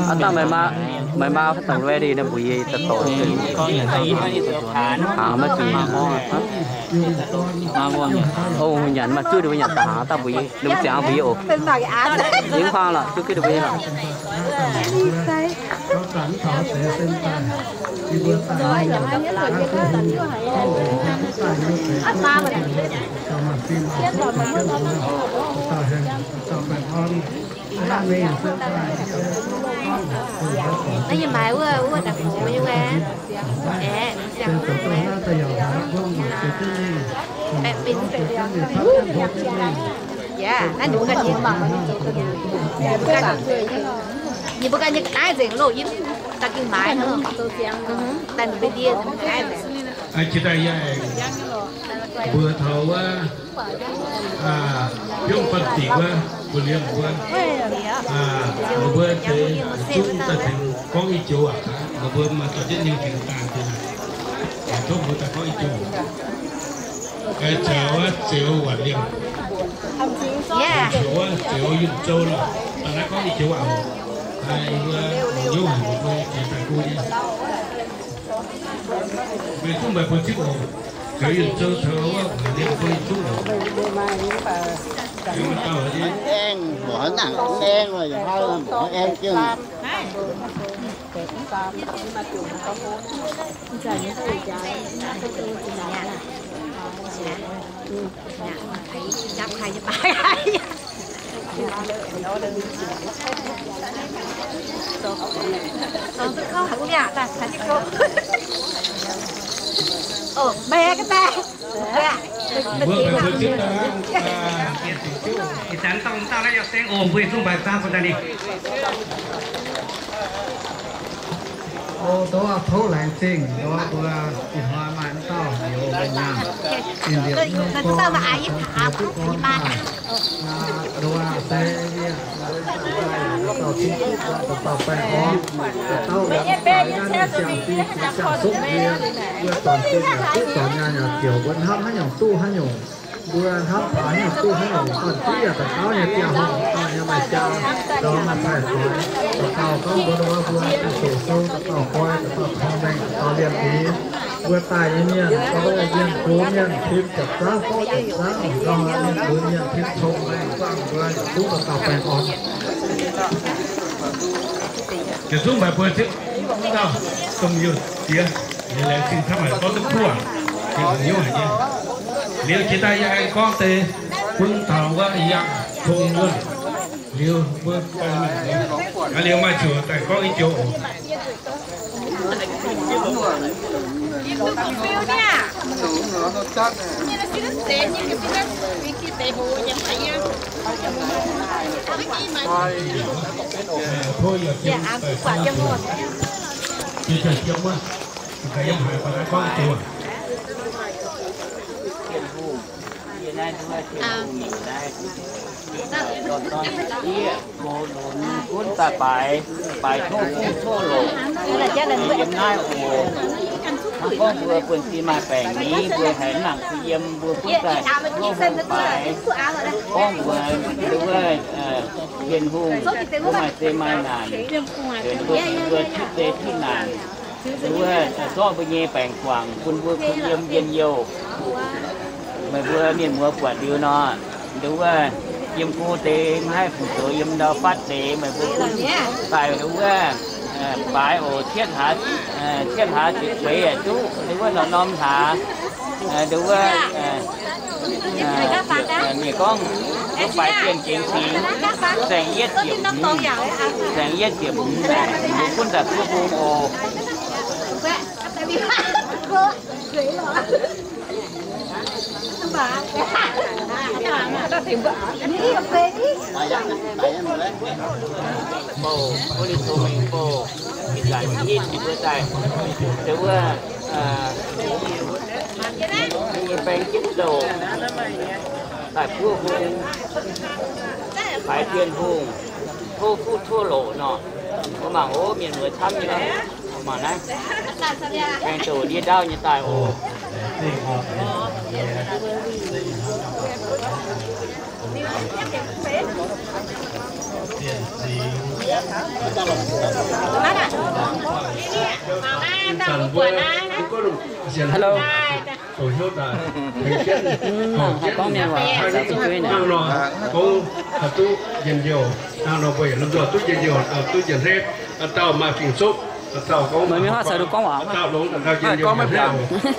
ở tầng mày ma hết tầng ready nè bùi gì tật tội con nhà thấy nó như tự phán mới chỉ ô nhận mà chưa được nhận ta bùi gì đúng chả bùi ổ những khoang là chưa kia được bùi là Nói như mày quá đặc bộ như vậy dạ, anh đúng cái gì mà như bữa cái cái gì nó nổi ta kinh mãi nữa tại mình đi cái này anh chị đây vừa thầu yung phần tỷ qua vừa liêm qua vừa thì chúng ta thành có ý chỗ à mà vừa mà tổ chức những chuyện tàn thì là chúng vừa ta có ý chỗ cái chéo quản liêm chéo dùng châu là ta đã có ý chỗ à ai vừa vô hàng vừa chạy tại cô đi vì chúng bài phần chức cái gì châu thở quá liên quan chút rồi em bỏ nặng em rồi thôi bỏ em chứ จับใครจะไปเข้าหากูอยากแต่ฉันจะเข้าแม่ก็แต่อีสานต้องได้ยกเสียงโอมคุยสุ่มแบบตามคนนั้นดิโอ้ตัวทุแรงจริงตัวอินทร์มันต่อเดี๋ยวเป็นงานอินเดียมันก็มาอายิถามที่บ้านตัวเสียต่อที่ต่อไปอ๋อเต้าแบบงานเสียงตีเสียงสุกเรียนเมื่อตอนที่ตอนงานเกี่ยวกับทำให้อย่างตู้ให้อย่างบัวทับผาอย่างตู้ให้อย่างตอนที่แต่เต้าเนี่ยเกี่ยวห้องตอนนี้มาเจ้าเรามาใส่ตัวเต้าก็บัวบัวเสียโซ่เต้าคอยเต้าทองแดงเต้าเรียนดีบัวตายเนี่ยเขาก็เรียนครูเนี่ยพิมพ์จับซ้ำก็จับซ้ำเราเรียนครูเนี่ยพิมพ์ชงแรงสร้างบัวตู้กับเต้าแปลงอ่อนจะสู้แบบเปิดซิเต้าต้องยืดเสียนี่แหละสิ่งทำให้เขาต้องทั่วที่มันยุ่งอย่างนี้เลี้ยวจิตใจยังก้องเตะคุณถามว่ายังคงเงินเลี้ยวเมื่อไปเลี้ยวมาเฉยแต่ก็อีโจthôi giờ kiếm quả cho ngon chỉ cần kiếm mà cái em hỏi phải con tuổiได้ด้วยได้ตอนที่โบหนุนคุ้นแต่ไปทั่วโลกยังง่ายโอ้ทั้งก้องเบื่อเปลี่ยนสีมาแปลงนี้เบื่อแห่หนังเยี่ยมเบื่อพุ่งแต่ทั่วไปก้องเบื่อหรือว่าเย็นหุ่งผู้หมายเตมานานเดินเบื่อชุดเตที่นานหรือว่าซ้อมไปเย่แปลงกวางคุณเบื่อคุณเยี่ยมเย็นเยียวไม่เบื่อเมียนมัวปวดดิวเนาะดูว่ายิมกูเตงให้ผู้ตัวยิมดาวฟัดเตะไม่เบื่อคุณตายดูว่าปลายโอเทียนหาจิตเปย์จุดูว่าเราน้อมหาดูว่าเนี่ยก้องลูกไปเปลี่ยนเก่งสีแสงเย็ดเจียมแสงเย็ดเจียมคุณแต่ผู้บูโอโบโอลิโซมิโบมีหลายที่ที่เพื่อใจแต่ว่ามีแปลงจิ๊บโดแต่ผู้พุงขายเทียนพุงผู้พูดทั่วโลเนาะก็มาโอ้มีเหนือช้ำอยู่แล้วมานะแปลงโตดีดาวเนี่ยตายโอ้Hello. Tổ hiếu là thành kiến, con này là sao tôi chơi này. Đang nó cũng là tu dần nhiều, đang nó về làm rồi tu dần nhiều, tu dần hết, tao mà kiểm soát, tao có. Mới hoa sợ được con hả? Tao đúng là tao dần nhiều hết.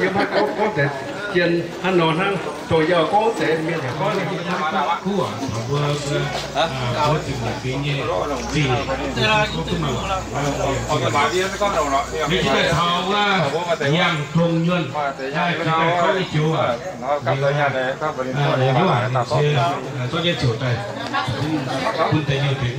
Nhưng mà có thể dần ăn nó năng, rồi giờ có thể miễn là có những cái khu à, vừa vừa chừng là cái gì gì, có cái mà. Vì chỉ là thao là nhang trùng nhuận, hai cái có cái chiếu à, nếu mà có cái chiếu này, cũng thấy nhiều chuyện.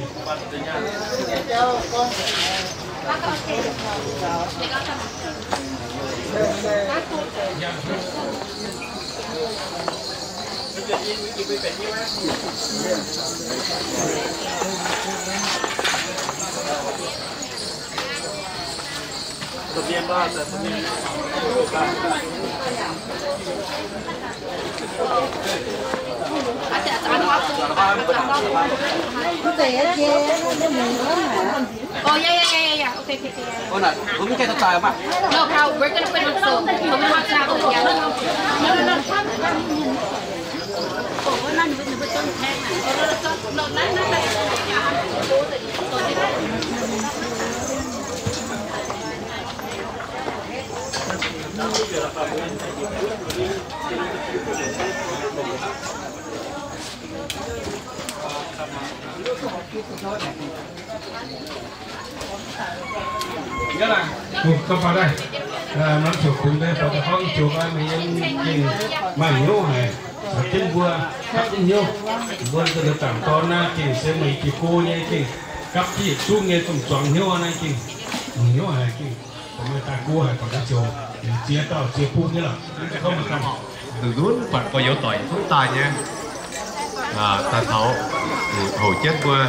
Oh yeah. Okay. Oh no, we can try apa? No, how we're gonna put it on soap. We're gonna have to have it together. No. Oh,นั่นเป็นต้นแท้นั่น ก็พอได้มันสุขุมได้พอจะเข้าอีกจุดมันยังยิงมาโย่ไงเช่นบัวกับโย่บัวจะต่างตอนนั้นจริงเสมัยที่โก้เนี่ยจริงกับที่ช่วงเนี่ยต้องสองโย่นะจริงโย่อะไรจริงผมไม่ตากู้ให้ก่อนจะโจเจี๊ยต่อเจี๊ยพูดนี่หรอจะเข้ามาทำ từ rốn phật có dấu tội chúng ta nhé ta thấu hồi chết qua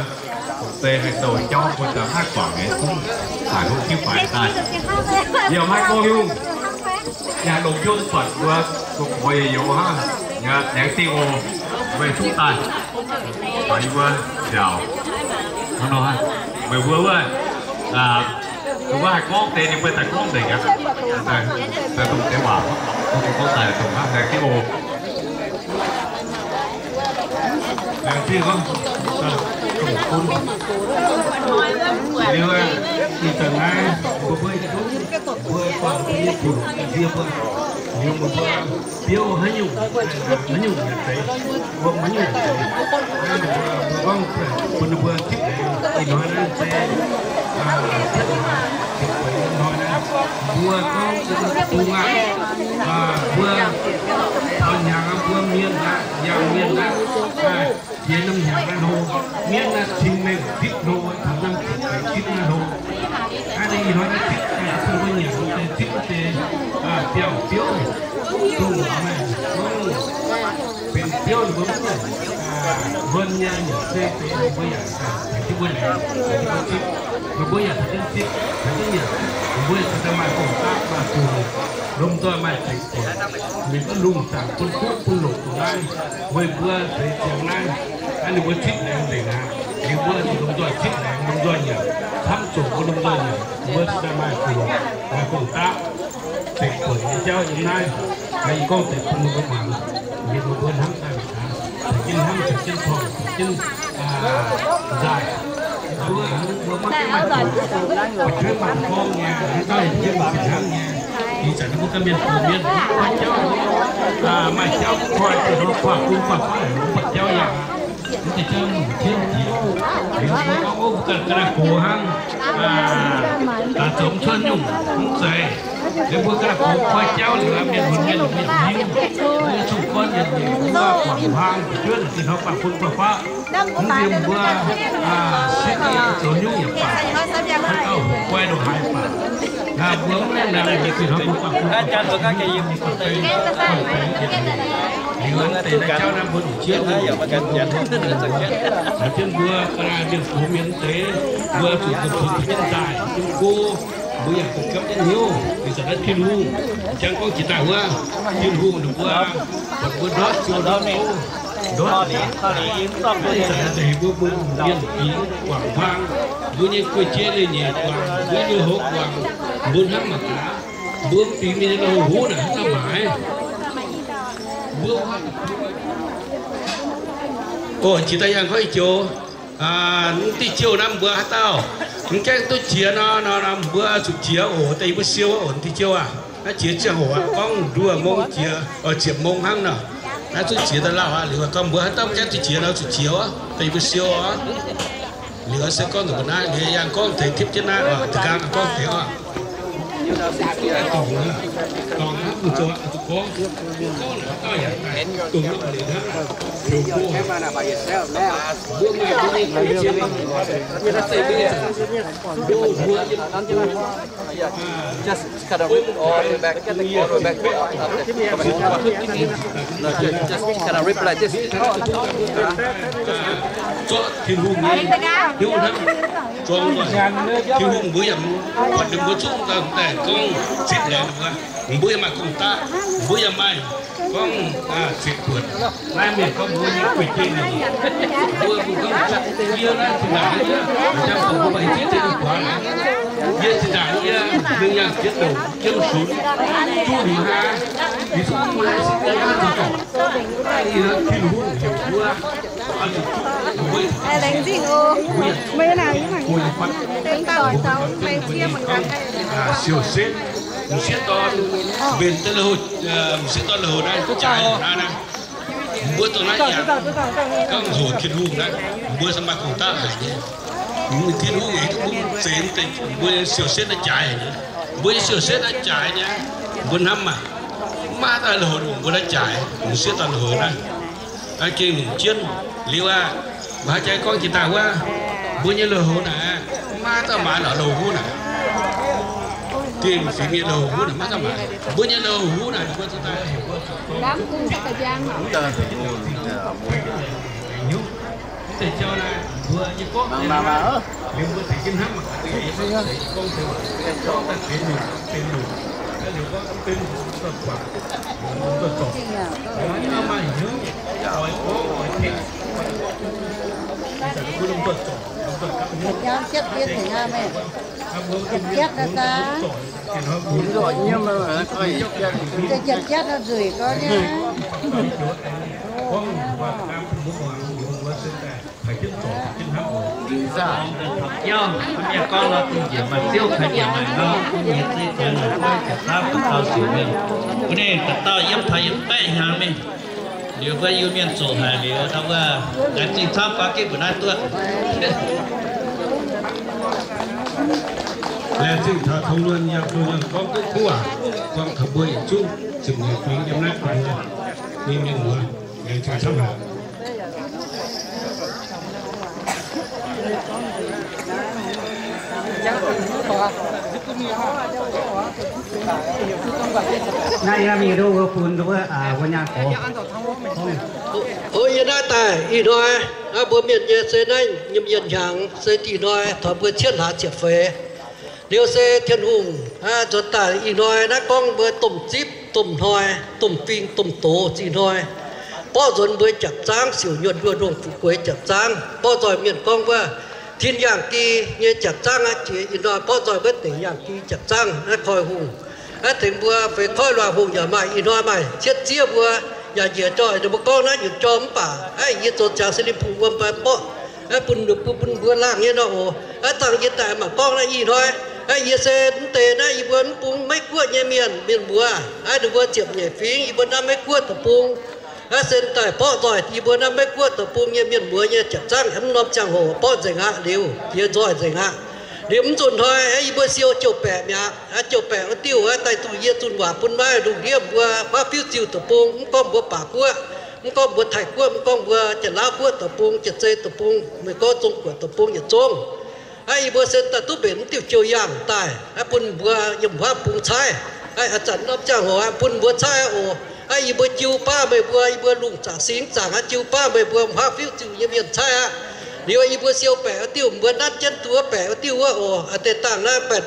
tê hay tôi cho qua tờ hát quả nghệ cũng phải không chứ phải tài nhiều hai cô luôn nhà đồng chung phật qua cuộc hội dụ ha nhà nhãn tiêu về chúng ta phải qua chào không đâu ha về vừa qua chúng ta có tên đi bên tài có gì cả tài tụng tế bảo không có tài tụng hát nhãn tiêu nhãn tiêu không nếu đi tầng hai vừa bơi vừa qua đi cùng dia vừa nhiều một vừa tiêu hơi nhiều đấy vừa mấy nhiều vâng vừa thích thì nói là sẽ nói là vừa có cùng ai vừa ở nhà vừa miền là nhà miền là phía năm nhà ban hồ miền là sinh mệnh thích hồ thằng năm thích là hồ ai đây nói là thích không có nhà không thích tiêu cùng nàyเป็นเที่ยวหรือวันนี้เนี่ยเซ็ตเป็นวันอย่างที่วันไหนที่วันอย่างที่ที่ที่เนี่ยวันจะมาของตามาจูลมตัวมาติดตัวมีก็ลุงสั่งคนคุกคนหลงตัวได้วันเบื่อเสียงนั้นอันนี้วันทิศแรงเลยนะมีวันที่ลมตัวทิศแรงลมตัวเนี่ยทำส่งคนลมตัวเนี่ยวันจะมาจูมาของตาติดตัวเจ้าอย่างนั้นไอ้ก้องติดคนก็มามีตัวเพื่อนทั้งใจกินทั้งกินทองกินได้ตัวมันไม่ได้เรื่องมันฟองไงได้เรื่องมันทั้งไงดีจังพวกกันเป็นผู้เรียนพระเจ้าไม่เจ้าคอยจะรู้ความคุ้มความพระเจ้าอย่างที่เจ้าเที่ยวเดียวหรือว่าเขากระโกหังตาสมชนยุ่งใส่เดี๋ยวพวกกระโกคอยเจ้าหรือว่าเป็นคนเรียนหรือเป็นยิ้มมีชุกคนอย่างนี้ว่าขวางทางเชื่อที่เขาปากคุณปากฟ้าผมเรียนว่าสิ่งที่สมยุ่งอย่างป่าเขาเอาควายดอกไม้ป่าเบื้องแรกอะไรที่เขาปากคุณอาจารย์ตัวข้าแกยิ้มคนเตยหรือแต่เจ้านำคนเชื่อว่าอย่างกันยันแต่เช่นเบื่อกระไรเรื่องผู้เมียนเตะเบื่อสุดสุดที่เป็นใจจุกู bây giờ cũng cấp đến nhiều thì sẽ thiên hùng chẳng có chỉ tạo hoa thiên hùng được qua và vừa đó chiều đó này đó bây giờ để vừa vừa biên ký quảng vang vừa như quê chế lên nhẹ quảng vừa như hố quảng buôn hắc mặt cá buôn tí mình là hố này nó mãi ồ chỉ tay yang có ít chỗ tí chiều năm bữa hát tao những cái tôi chia nó làm bữa chụp chia ổ tay bữa siêu ổn thì chiều nó chia chia ổ con đua mông chia ở chia mông hăng nào nó tôi chia tao lao lửa con bữa hát tao cái tôi chia nó chụp chiều tay bữa siêu lửa sẽ con được na lửa yang con thể tiếp trên na từ càng con thể còn hát một chỗ con tao vậy tụi nó để đó điều cô bữa ngày bữa nay người ta xây bây giờ just kind of rip all the way back, all the way back. Just kind of rip like this. Cho thiên hùng này, thiên hùng lắm. Cho thiên hùng bữa giờ còn đừng có chútแต่con xịt lại được bữa mà con ta bữa mai con xịt quật mai mình có bữa những quỷ kia này bữa cũng có kia đó thì là trong phòng có bảy chiếc trên quá này kia thì là đương nhiên chiếc đầu chân xuống chú đi ha đi xuống mai xịt cái gì cả đi đó thiên hút nhiều quá đánh gì ô mấy nào như này đánh tỏi cháu mày chia một cái siêu xếp sẽ to bên tới lô sẽ to lô đây trái ra này bữa tôi nói nhà các hồ thiên hùng đấy bữa xem mà cùng ta hải nhé thiên hùng ấy cũng xén thì bữa siêu xét nó trái nữa bữa siêu xét nó trái nhá bữa năm mà ta lô bữa nó trái cũng sẽ to lô đây ai kia mình chuyên liêu à ba trái con chỉ tao quá bữa như lô nè mà ta mà nó lô nè tiền phải nghe lô nè mà ta mà bữa như lô nè bữa chúng ta đám cung các cái giang để cho là vừa như có mà nhưng vừa phải kinh hấp mà con thì cho ta tiền đủ cái điều có tin tập quả tập tổ nhưng mà nhớ rồi có rồi thì cứ đồng tập tổ nhám chết biết thì ha mẹ chết ra ta rồi nhưng mà coi chết nó rủi có nhá do nhà con là từng chuyện mà tiêu khởi điểm này nó cũng nhiệt gì tới người coi cả ta cũng tao xỉu mình cái này cả tao yếm thầy yếm bẹ nhà mình điều với yêu miền sổ hải điều taoว่าการจีทับปากี้บนนั้นตัว làสิ่งที่ทำเงินอยากดูเงินก็ทั่วความขบวนจุ่มจึงในปีจำนักไปนี่มีหัวในชาติสมัย này mình đâu có phun đâuวันnhà có ôi yên đại tài ý nói bữa miền nhẹ xe này nhầm yên hàng xe chỉ nói thọ bữa chiến hạ triệt phế nếu xe thiên hùng cho tài ý nói đã con bữa tôm chip tôm hoi tôm pin tôm tổ chỉ nói bao giờ bữa chặt trắng xỉu nhuận vừa đồng phụ quế chặt trắng bao giờ miền con vừa thiên giang kỳ như chặt trắng chỉ ý nói bao giờ bữa tỉnh giang kỳ chặt trắng khôi hùngถึงบัวไปค่อยรอหูอย่ามาอีน้อยไม่เช็ดเจี๊ยบัวอย่าเหยียดจ่อยเดี๋ยวบัวก้อนนะหยุดจอมป่าไอ้ยีตัวจากสิริภูมิไปเปาะไอ้ปุ่นดุปุ่นบัวล่างเนี่ยเนาะโอ้ไอ้ต่างยีแต่มาก้อนนะอีน้อยไอ้ยีเซนเตนะอีบัวปุงไม่กลัวเนี่ยเมียนบัวไอ้ดูบัวเจ็บเนี่ยฟิงอีบัวน้ำไม่กลัวตะปุงไอ้เซนแต่เปาะจ่อยอีบัวน้ำไม่กลัวตะปุงเนี่ยเมียนบัวเนี่ยจับจ้างทำนอมจังโหเปาะเจ๋งฮะเร็วเยี่ยจ่อยเจ๋งฮะđiểm chuẩn thôi ấy bữa siêu chụp bẻ nhá chụp bẻ ở tiêu ở tại tụi yên chuẩn quả phun mai đủ điểm vừa phá phiêu chiều tập bông cũng có bữa bả cua cũng có bữa thạch cua cũng có bữa chả lá cua tập bông chả dây tập bông mới có trong quả tập bông chả trông ấy bữa sen tại tụi biển tiêu chiều yang tại ấy phun bữa nhầm hoa phun trái ấy chẳng nó chẳng hồ ấy phun bữa trái ồ ấy bữa chiều ba mấy bữa lùng trả xính chẳng ấy chiều ba mấy bữa hoa phiêu chiều như miền trái á nếu ai bữa siêu bẻ tiêu bữa nát chân túa bẻ tiêu á ồ để tảng ra 8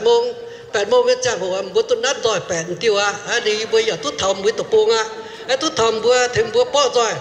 mông cái chẳng hồ bữa tuần nát rồi bẻ tiêu á đi bữa giờ tút thầm bữa tập bông á tút thầm bữa thêm bữa bỏ rồi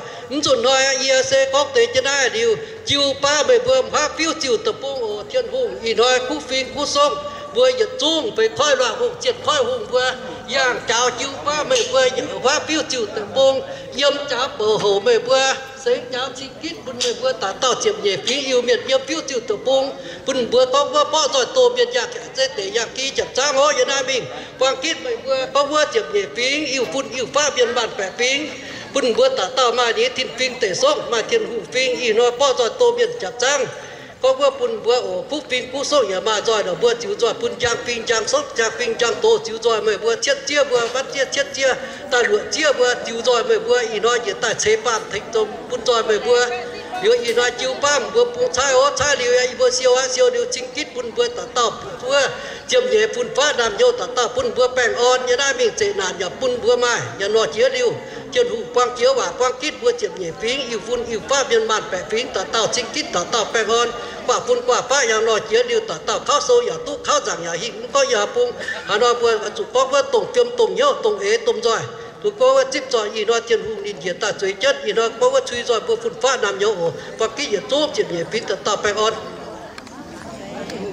chuẩn thôi ia xe có tế chân ai điều chiều ba bề bữa hoa phiêu chiều tập bông ồ thiên hùng ý nói cú phim cú sông bữa giờ chung phải khơi loạn hùng triệt khơi hùng bữa giang chào chiều ba bề bữa hoa phiêu chiều tập bông yếm cháo bờ hồ bề bữa xây cháo chi kít bún bề bữa tả tao chiếm nhẹ phí yêu miệt yếm phiêu chiều tập bông bún bữa có bữa bỏ rồi tô miệt giặc dây để giặc kí chặt trang ho như này mình quang kít bề bữa có bữa chiếm nhẹ phí yêu phun yêu pha biên bản bẻ phí bún bữa tả tao mà đi thiên phim tể sốc mà thiên hùng phí ý nói bỏ rồi tô miệt chặt trang có bữa bún bữa ổ phúc phim cú sốc nhà mà rồi đó bữa chiếu rồi bún trang phim trang sốc trang phim trang tô chiếu rồi mấy bữa chết chia bữa bắt chết chia ta lụa chia bữa chiếu rồi mấy bữa ý nói gì ta chế bàn thành tôm bún rồi mấy bữa nếu ý nói chiếu bám bữa bún sai ó sai liều ý bữa siêu liều chính kít bún bữa tả tao bữa chiêm nhẹ bún phá làm vô tả tao bún bữa bèn on như đây mình chế nản nhà bún bữa mai nhà nọ chia liều chân hùng quang chiếu và quang kít bữa chiêm nhẹ phí yêu phun yêu pha biên bản bẻ phí tả tao chính kít tả tao bèn on quả phun quả phá nhà nọ chia liều tả tao khao sâu nhà tu khao giảng nhà hình cũng có nhà phun hà nội bữa chủ có bữa tổng phim tổng nhớ tổng ế tổng giỏi tôi có tiếp rồi ý nói thiên hùng nhìn hiện tại dưới chất ý nói có chui rồi bữa phun phát làm nhớ và cái gì tốt chuyện gì phí tờ tao phải on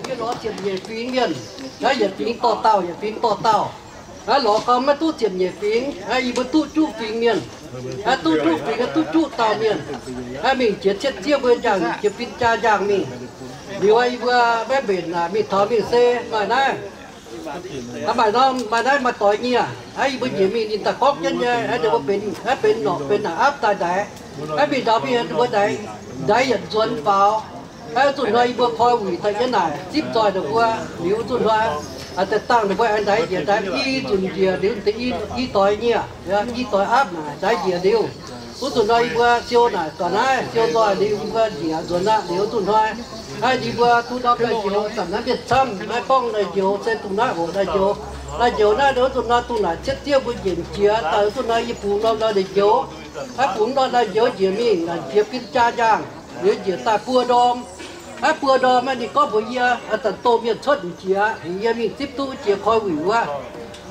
cái đó chuyện gì phí miền cái gì phí to tao gì phí to tao cái lọ con mới tu chuyện gì phí hay bữa tu chu phí miền cái tu chu phí cái tu chu tao miền cái mình chết chia với chẳng chết phí cha chẳng mình điều ấy vừa bé biển là mình thở mình xe mà này ถ้ามาน้องมาได้มาต่อยเนี่ยไอ้บุญยิ่งมีอินตะคอกยันยันไอ้เดี๋ยวเป็นหนอเป็นอัพตาได้ไอ้พี่ดาวพี่เห็นว่าได้ยันส่วนเปล่าไอ้ส่วนน้อยบัวคอยหวีไทยยันไหนจิบจอยเดี๋ยวว่าเหลียวส่วนว่าอาจจะตั้งเดี๋ยวว่าอันใดเดี๋ยวได้อีส่วนเดียวเดี๋ยวแต่อีต่อยเนี่ยอีต่อยอัพน่ะได้เดียวส่วนน้อยบัวเชียวน่ะก่อนนะเชียวต่อยเดี๋ยวบัวเดียวส่วนน่ะเดี๋ยวส่วนน้อยไอ้ดีบัวตู้ดอกได้เดียวสำนักเบียดซ้ำไอ้ป้องได้เดียวเส้นตุ้งหน้าโหได้เดียวlà dầu na đó tụi nó tụi nó chết tiêu với diện chia tới tụi nó y phụ nó là để dầu cái phụ nó là dầu diện mình là chia kinh cha giang nếu diện ta pua đom cái pua đom mà đi có bây giờ ở tận tô miền xuất chia thì giờ mình tiếp tục chia khoi quỷ qua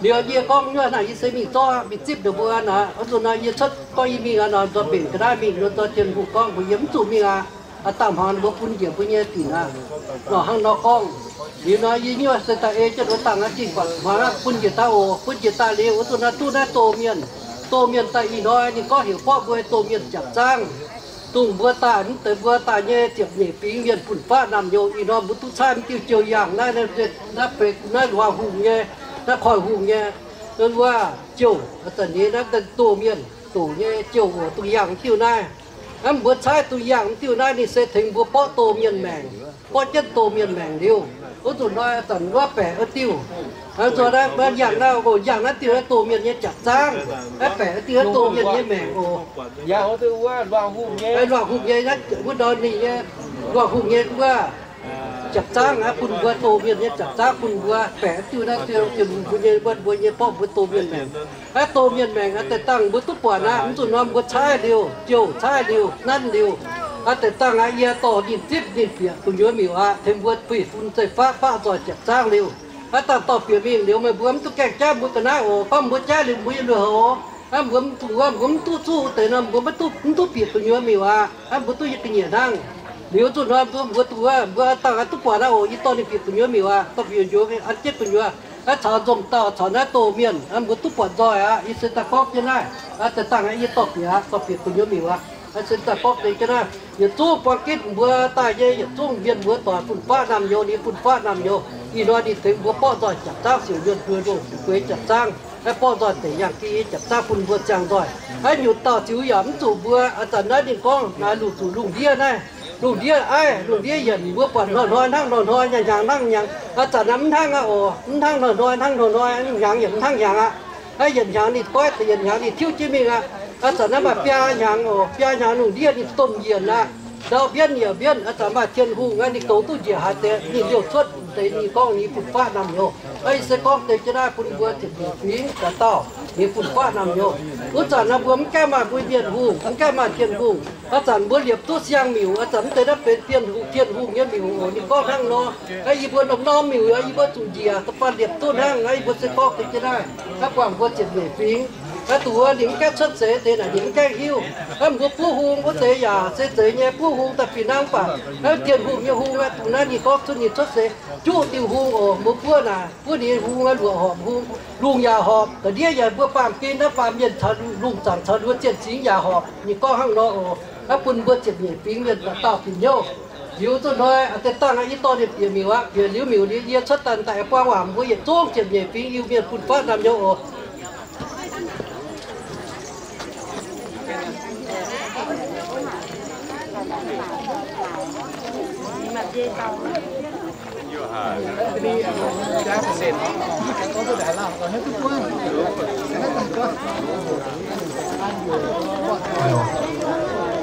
nếu giờ con như này sẽ mình to mình tiếp được bữa na ở tụi nó y xuất coi mình là nó cho biển cái đó mình nó cho tiền phụ con của yếm tụi mình à tạm hàng nó phun diện phun nhẹ tiền nó hàng nó con vì nó như nhau sẽ ta cho nó tăng cái gì mà phun nhiệt ta ồ phun nhiệt ta liều tụi nó tu đã tô miền ta ý nói thì có hiểu qua với tô miền chặt trang tung vừa ta tới vừa ta nhẹ tiệp nhẹ phí miền phun phát nằm vô ý nó muốn tu san tiêu chiều dạng này nó phải nó hòa hùng nhẹ nó khỏi hùng nhẹ nênว่าchiềuตอนนี้nóเป็นtô miền tổ nhẹ chiều của tu dạng chiều này anh vừa sai tu dạng chiều này thì sẽ thành vừa bỏ tô miền mèn bỏ chân tô miền mèn điêu có tụi nó tậnว่าแปะtiêu rồi đó bây giờ nào có dạng nó tiêu tô miền như chặt sang cái bẻ tiêu tô miền như mèn ồ dạ họ tiêu qua vào hùng nhé cái vào hùng nhé nhất muốn đòi này vào hùng nhé qua chặt sang á phun qua tô miền như chặt sang phun qua bẻ tiêu nó tiêu chừng phun như bên bên như bom với tô miền mèn cái tô miền mèn cái tăng với tút quả na tụi nó có sai điều chiều sai điều năn điềuแต่ตั้งไอ้ยาต่อดินทิพย์ดินเปียกคุณย้อนมีว่าเทมวัดปีฝุ่นใส่ฟ้าต่อจัดสร้างเร็วตั้งต่อเปียกมีเดี๋ยวไม่บวมตุ๊กแกจ้าบุตรนาโอ้ป้อมบุตรจ้าหรือบุญเหลือโอ้บวมตัวบวมตู้สู้แต่น้ำบวมตู้เปียกคุณย้อนมีว่าบุตรยังกินเหยียดนั่งเดี๋ยวจุดนั้นบุตรบัวตั้งตุ๊กปวดนะโอ้ยี่ต้นนี่เปียกคุณย้อนมีว่าต้องเปียกโยกอันเจ็บคุณย้อนชาวจมต่อชาวนาโตเมียนบุตรปวดจอยอีเสตะคอกยังไงแต่ตั้งไอ้ยี่ต่อเปียกคุณย้อนมีว่าไอ้เส้นตะปอกเลยก็ได้อย่าตู้ปอกิดบัวตายอย่าตู้เวียนบัวต่อฝุ่นฟ้านำโยนี่ฝุ่นฟ้านำโยอีน้อยนี่ถึงบัวป้อต่อจับจ้างเสียเงินเพื่อดูเพื่อจับจ้างไอ้ป้อต่อแต่อย่างที่จับจ้างฝุ่นบัวจางต่อยไอ้หยุดต่อจิ๋วหยำจู่บัวอาจารย์นั่นนี่ก้องนาลูกจู่ลุงเดียนะลุงเดียไอ้ลุงเดียยันบัวปั่นนอนนั่งอย่างนั่งอย่างอาจารย์น้ำทั้งโอ้ทั้งนอนอย่างทั้งอย่างไอ้อย่างนี่ก้อยแต่อย่างนี่ทิ้วจิ้มิงอาจารย์นั้นมาเปียอย่างโอ้เปียอย่างหนุ่มเดียนี่ต้มเย็นนะดาวเบี้ยเนี่ยเบี้ยอาจารย์มาเทียนหูงั้นนี่โตตู้เจียหาแต่นี่เลี้ยวชดแต่นี่ก้องนี่ฝุ่นฟ้านำโยไอ้เสกก้องแต่จะได้ฝุ่นบัวติดฝีกระต่อนี่ฝุ่นฟ้านำโยอาจารย์นะบัวมันแก้มาบุยเบี้ยหูมันแก้มาเทียนหูอาจารย์บัวเหลียบตู้เสียงหมิวอาจารย์แต่ได้เป็นเทียนหูเนี่ยหมิวโอ้นี่ก้องทั้งนอไอ้ยีบัวน้องหมิวไอ้ยีบัวจุ่มเจียตะปานเหลียบตู้ทั้งไอ้บัวเสกก้องแต่จะได้ถ้าความบัวจิตเหนื่อยฝีcái tụi điểm cái xuất sẽ thế là điểm cái hiu em có phú hùng có thể giả sẽ tới nhé phú hùng tập phiền năng phải cái tiền hùng như hùng ấy tụi nó đi có xuất nhiệt xuất sẽ chú tiêu hùng ở một bữa là bữa đi hùng là lụa hòm hùng luồng nhà hòm cái đĩa giờ bữa phạm kia nó phạm nhân thật luồng chẳng thật luôn chuyện chính nhà hòm như con hàng nó các quân bữa chuyện nhiệt phí nhân là tạo phiền nhau nếu tôi nói để tăng cái to thì tiền miêu á tiền nếu miêu đi đi xuất tận tại quang hoàng bữa nhiệt tốt chuyện nhiệt phí yêu việt quân phát làm nhau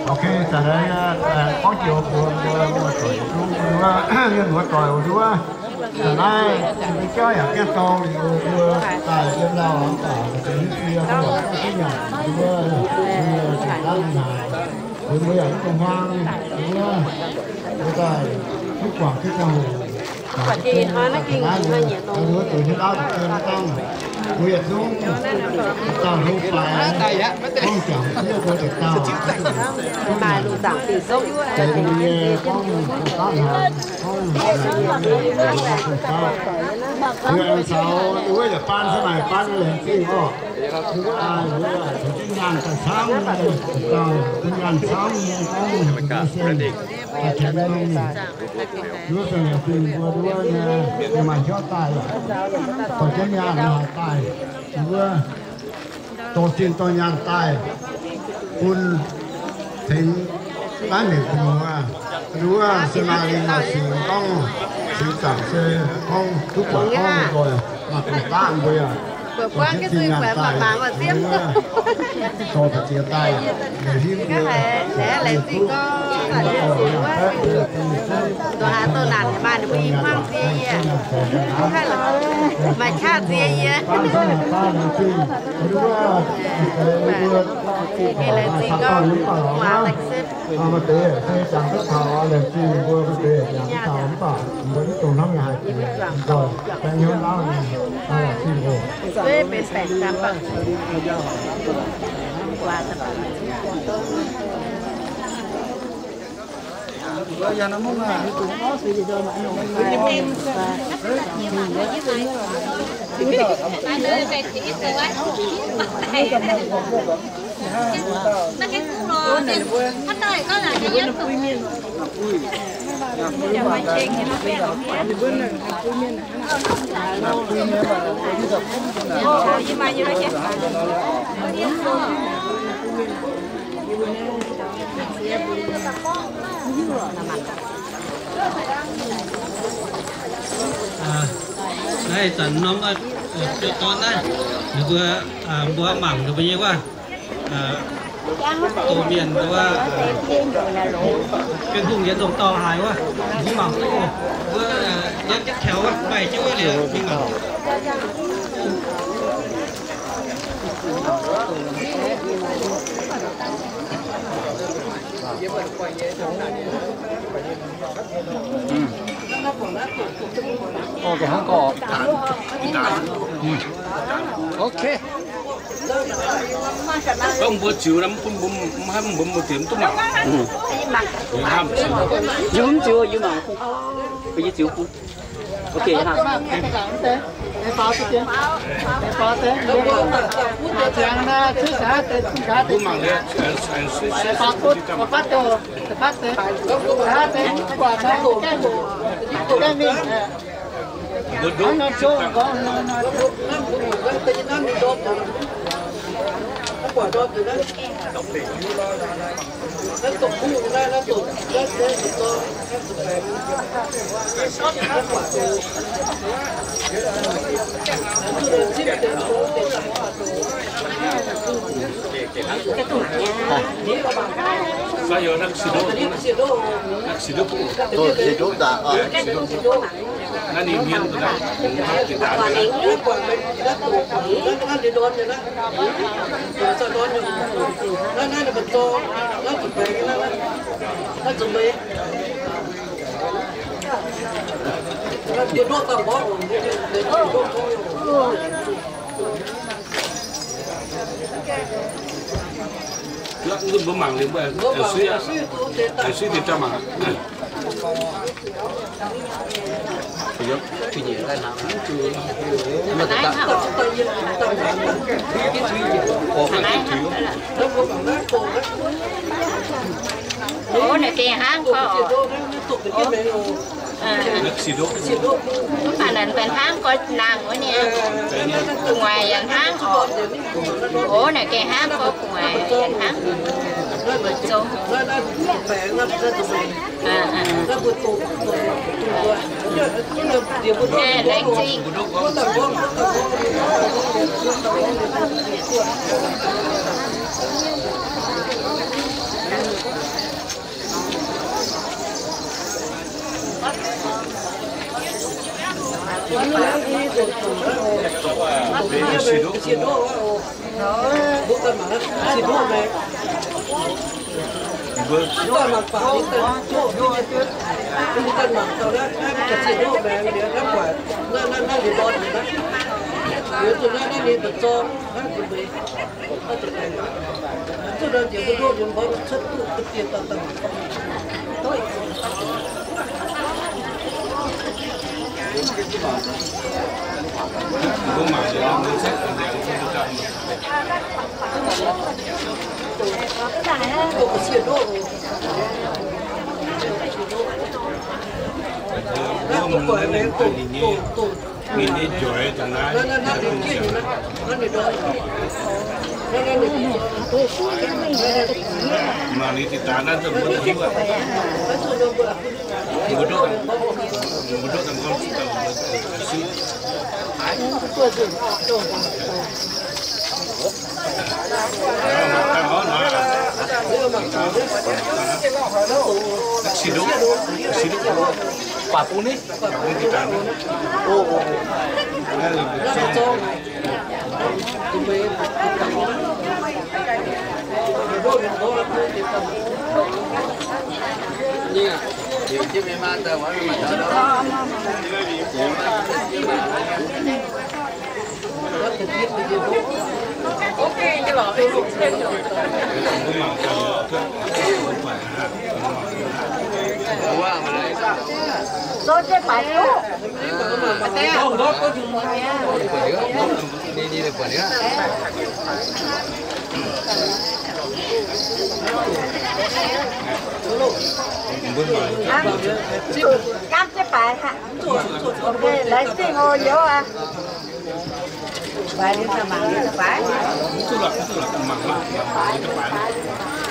ok tại đây có chiều của chúng là nhân vật còi của chúng tại đây đi chơi ở cái câu thì vừa tại trên nào cả cái kia của cái nhà vừa chỉ đang này vừa ở trong hoang vừa tại cái quả cái cầu quả gì nó kinh hơi nhiệt nó từ cái đó từ nó tăng Nguyệt Dung tao không phải không chẳng chưa có được tao bài lù giảng tỷ số tại vì con hàng con người sao đuôi là pan thế này pan lên cái đó ngàn cả sáng ngàn sáng đứa sẽ là tiền vừa đuôi mà cho tài còn cái nhà là tài vừa tổ tiên tôi nhà tài quân thỉnh bán được mùa đứa sẽ là là sự công sự chẳng sẽ không cứ quả không rồi mà cũng tan rồi à vừa qua cái gì phải mà tiếp cho thật chia tay cái này sẽ là gì có phải là gì quá đồ hàng tôi làm thì mà được bị mang gì không hay là mà cha gì vậy cái là gì có mà lạch xếp mà để chẳng có thọ là gì vừa có để chẳng thọ bảo vẫn tồn năm ngày rồi cái nhóm đó là gì rồi về bên phải làm bằng qua bây giờ nó muốn là cũng có sự gì đâu mà nó nó cái cú nó bắt tay có là cái nhất của mình đây tận nó mà cho con đây vừa bữa mảng được bao nhiêu quá tổ miền và cái vùng diện rộng to hài quá nhưng mà vừa nhất chất khéo quá bảy chứ liền nhưng mà cái hang cỏ ok không vừa chịu lắm cũng bấm một tiếng tốt nào dũng chưa dũng mà bây giờ chịu cũng ok ha pháo thế pháo thế tiếng là thứ sáu tới thứ sáu tới pháo phút phát đồ phát thế phát thế quả trái cổ cái mình nó cho có nó quả đó từ đó nó tụt khu ra nó tụt cái to saya nak sido dah nani mian tu dah kita nó đi đón vậy đó sao đón nó bật to nó chuẩn bị nó chuẩn bị nó đi đốt tao bỏ để đốt thôi nó cũng bấm mảng liền bây giờ suy thì cho mảng cái gì đây nào mà ta ủa này kia hang có anh nên bên hang có nàng của nha ngoài dàn hang ủa này kia hang có ngoài dàn hang lấy gì Bukan manfaat bukan manfaat, kasih dulu bang dia dapat, nah di bawah Nếu chúng ta đã đi tập cho chúng ta chỉ có dùng bao chất tụ cái tiền tận tận thôi. Mình đi chơi tận đó. Mà đi thì ta nó rất là nhiều à. Một đôi cầm con xí. Quả cú ní. Điều chứ mẹ mang tờ mỗi mà tờ đó. Ok, cái lọ đi cũng thêm rồi. Rồi cái bài đó. Đi được quả nữa. Cắt cái bài hả? Ok, lấy cái ngồi vô à. Bài đi sao bằng đi phải.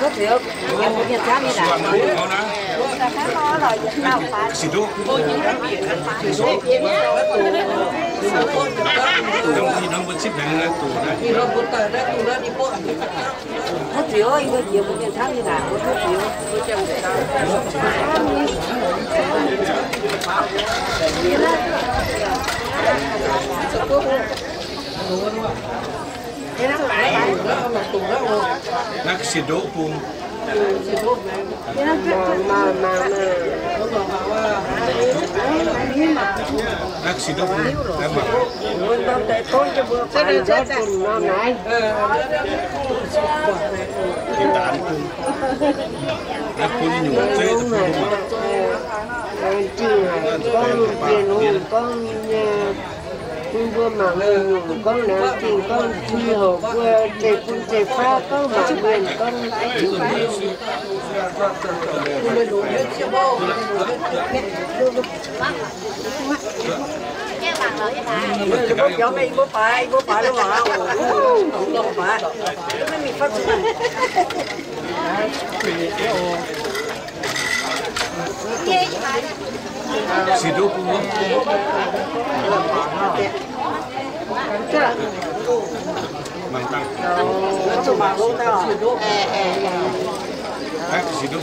Rất thiếu, em có việc khác như nào? Ta khá lo rồi, nào phải. Rất thiếu, anh có nhiều việc khác như nào? Rất thiếu. Nak sido pun. Nak sido pun. Kita pun. Nak pun nyuruh saya con mà con nào thì con chi hồ quê chạy phun chạy phá con mà quyền con bố cháu này bố phải đúng không? Không phải nó bị phát triển sido pun. Mantap. Sido pun.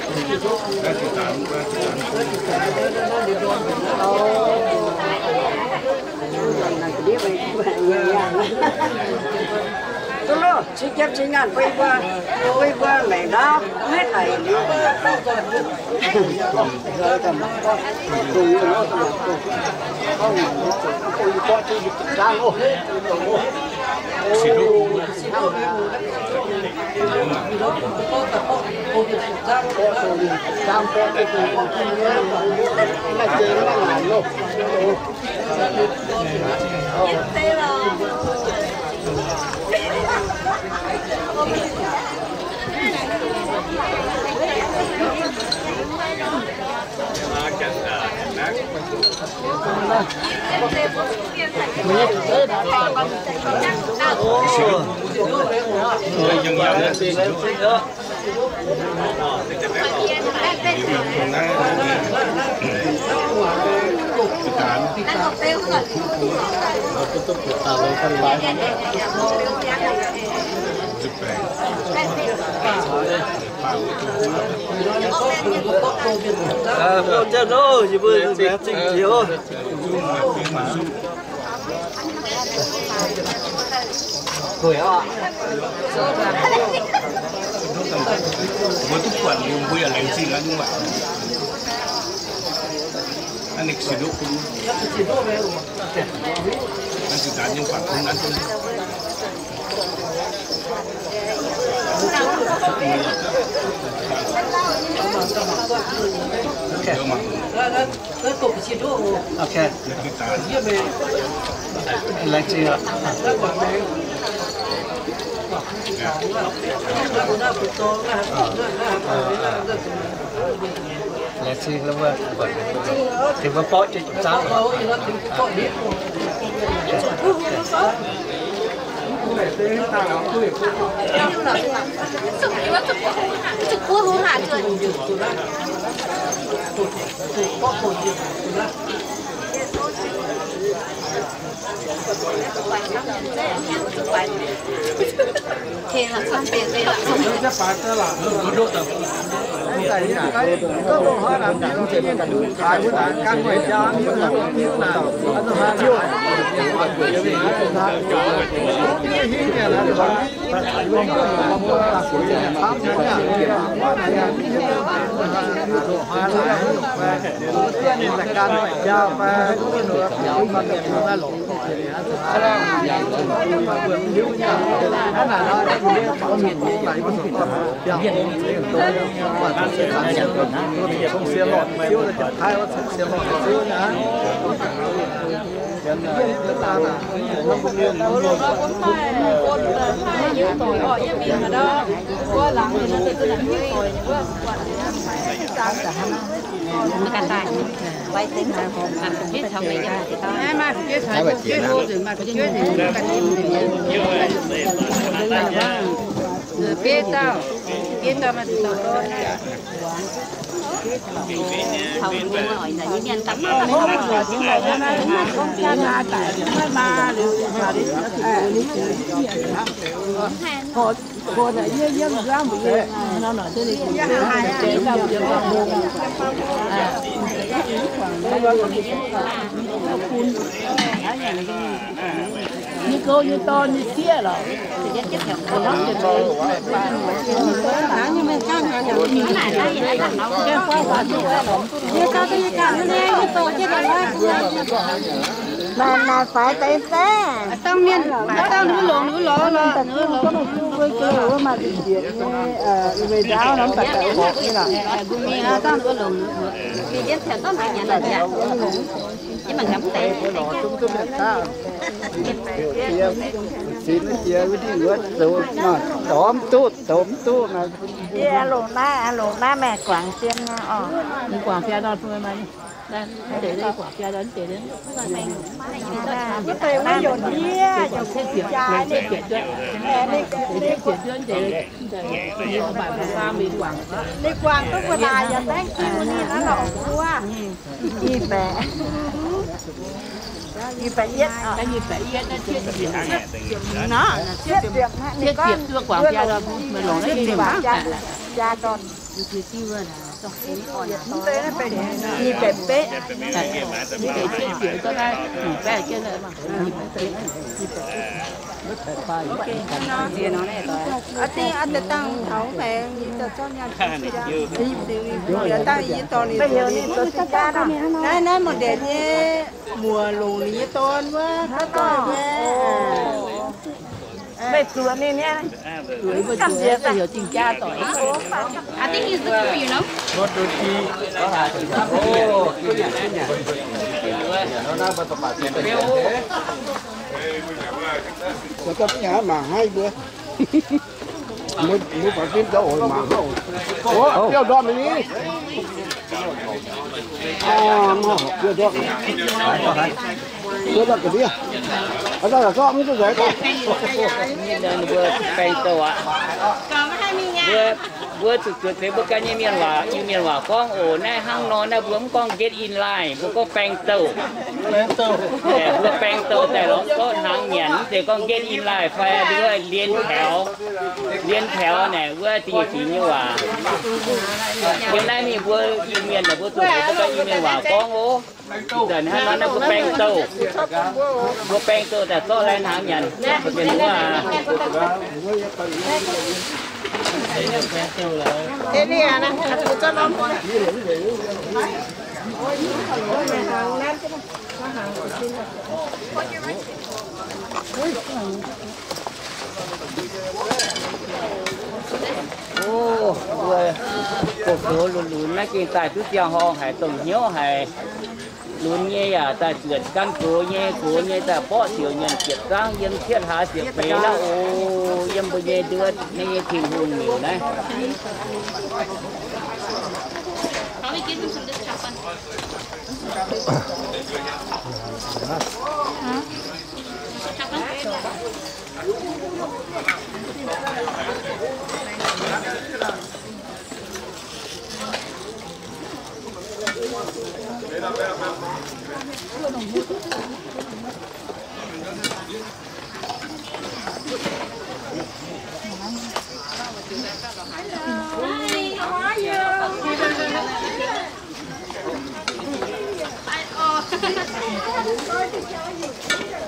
Tolo, chị kép chị ngàn quay qua mẹ đó hết thầy rồi tầm cùng nó không có chị ra luôn Chân đâu chỉ vừa bé chỉnh chiếu tuổi ạ Gue tuh buat gue yang lain sih kan cuma anek sido pun นั่นคือการยังฝันตรงนั้นตรงนี้แล้วตกชิ้นด้วยโอเคเยี่ยมเลยแรงจริงอ่ะแล้วกดแรงแล้วคนหน้าปุโตแรงจริงแล้วว่าถึงว่าป๊อจะจ้าเขาอีกแล้วถึงป๊อนี้จะกู้รู้หาจุดเทละสองเปลี่ยนเลยละจะปาดละรู้แต่แต่ยังไงก็ต้องหาหลังที่จะยังดูขายผู้ต่างกันไว้ยามที่เราที่หนาอันนั้นเที่ยวนี่เนี่ยนะว่าร่วมกับความรักเนี่ยทำเนี่ยว่าอย่างที่เราหาหลังไปเพื่อนในแต่การไว้ยาวไปก็เหนือยาวมาเนี่ยมาหลงอะไรอย่างมาเบื้องยิ้วเนี่ยขนาดนั้นเนี่ยเขามีหลายคนผิดอย่างเงี้ยตัวว่าเสียหายอย่างนั้นต้องเสียหลอดซิ้วจะจัดท้ายว่าเสียหลอดซิ้วนะยันตาน่ะเราเรียนเราลงคนไปคนให้ยืมต่อยก็ยังมีมาได้ว่าหลังนี้นั่นคือหลังที่ต่อยเนี่ยว่าตามแต่ห้ามไม่กันได้ไว้เต็มนะอันที่ทำไม่ได้ไม่มาเชื่อใช้เชื่อรู้ถึงมาเชื่อถึงกันยิ้มถึงเยอะเปี้ยเต้ามาติดต่อเขาเรียนหน่อยแต่ยิ่งยันตับมาไม่ต้องรอที่ไหนนะไม่ต้องการงานแต่ไม่มาหรือมาดิพอแต่เยอะๆร่างหมดเลยเราหน่อยจะได้กินได้เจ๊เราเยอะมากนี่ก็อยู่ตอนนี้เสียหรอจะยัดแถวคนเราจะไปบ้านหายังไม่กล้างานอย่างนี้ไหนได้ยังไงเราแค่ฟ้าฟ้าดูว่าเราเนี่ยเขาจะยังการนี่นี่โตจะได้ว่าmà phải tay té tao miên tao nữ lỗ là với cái mà chuyện về giáo nó phải tự học như là gumi tao nữ lỗ vì biết theo tao phải nhận là dạ chứ mình không tệ xin nó chia với đi nữa rồi nó tóm tu mà chia lỗ na mẹ quảng xiên quảng phía đó thôi mà đây để đây quả kia đến để đến cái tiền nó dồn chia dồn cái trái đi chuyển cho đi chuyển cho để bài pha mình quảng có qua đài giờ sáng chiều ni nó lộn quá gì bẹ yết cái gì bẹ yết nó chia nó chia chưa quảng kia đâu mình lộn nó đi mà cha conคือที่ว่านะต้องเป็นอ่อนมีเป็ดเป๊ะมีเป็ดเสียก็ได้หมูแป๊ะก็ได้มามีเป็ดเป๊ะมีเป็ดเป็ดปลาโอเคน้องเสียน้องแน่ต่ออันนี้ตั้งเขาแพงจะจ้องยาที่ได้ที่ตั้งยี่ตอนนี้ตัวนี้ตัวที่จ้านั่นหมดเด็ดเนี่ยมัวลงนี้ต้นว่าเขาต้นแม่ไม่ตัวนี่เนี่ยทำเยอะแต่เดี๋ยวจริงจ้าต่อยI think he's looking for you, no? รถดูทีก็หาที่ทำโอ้คืออย่างนี้เนี่ยเราหน้าประมาทเป็นเรื่องแล้วก็หาหมาให้เบื่อมือปัดทิ้งเจ้าโอ้ยหมาโอ้เที่ยวดอมนี้มาเที่ยวดอมเที่ยวดอมกันดิở đây là do mình tôi nên vừa bèn tàu ạ vừa thực sự thế bữa cái như miền hòa con ổ này hang nó là vừa con get in line vừa có bèn tàu vừa bèn tàuแต่เราก็หางเหยียนแต่con get in line phảiด้วยเรียนแถวnày vừaตีสีnhư hòa hiện nay mình vừa in miền là vừa tụi bữa cái in miền hòa con ổ giờ này nó vừa bèn tàu vừa bèn tàuแต่ก็แรงหางเหยียนเป็นว่าthế này à nè cho nó ô vừa cuộc số lún nãy kia tại chút giang hong hay tổng nhớ hay lún nhé à tại chuyện căn cố nhé tại bỏ tiểu nhân kiệt giang dân thiết hạ tiệc về là ô dân bây giờ đưa nhé thiên hùng nhiều này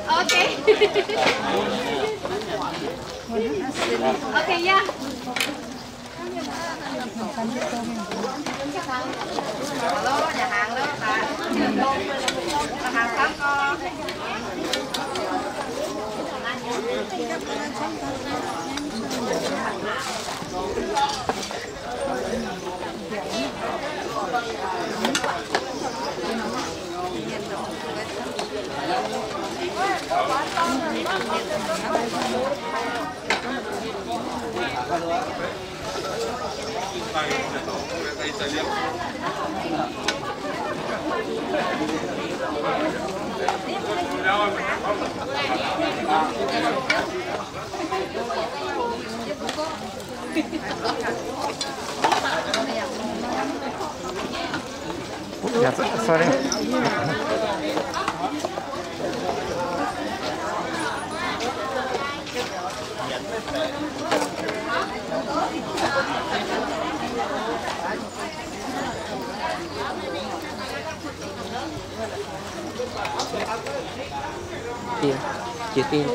Okay. Okay, yeah. Đó, nhà hàng đó là nhà hàng tám con. Yeah, sorry. Tiền, chia tiền.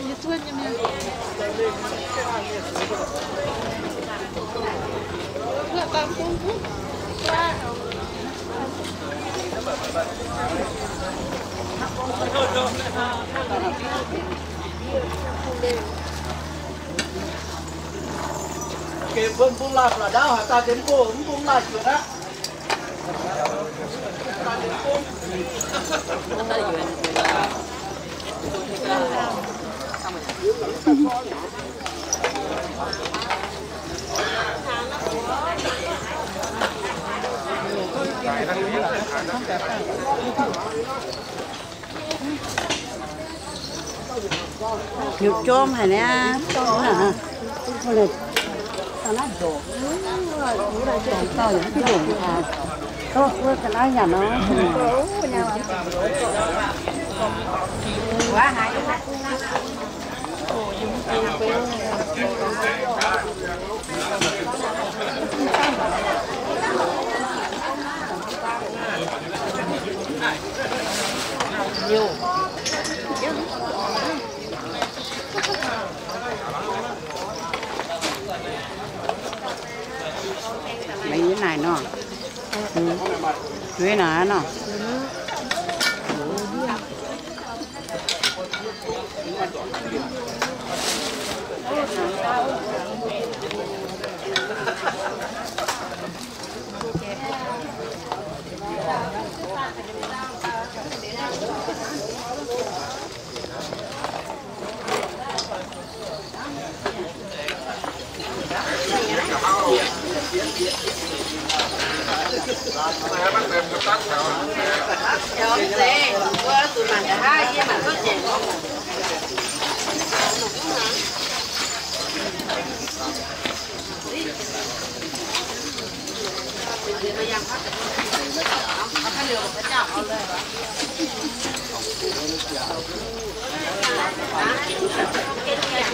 Cái phương phương lạc là đau hả ta đến cô cũng phương lạc rồi đó. Nhiều chôm hả nè, chôm hả? Thôi này, sao nó đổ? To những cái đổ à? Tốt, cái lá nhà nó. Quá hay. Nhiều. Mấy cái này nó. Cái này nó.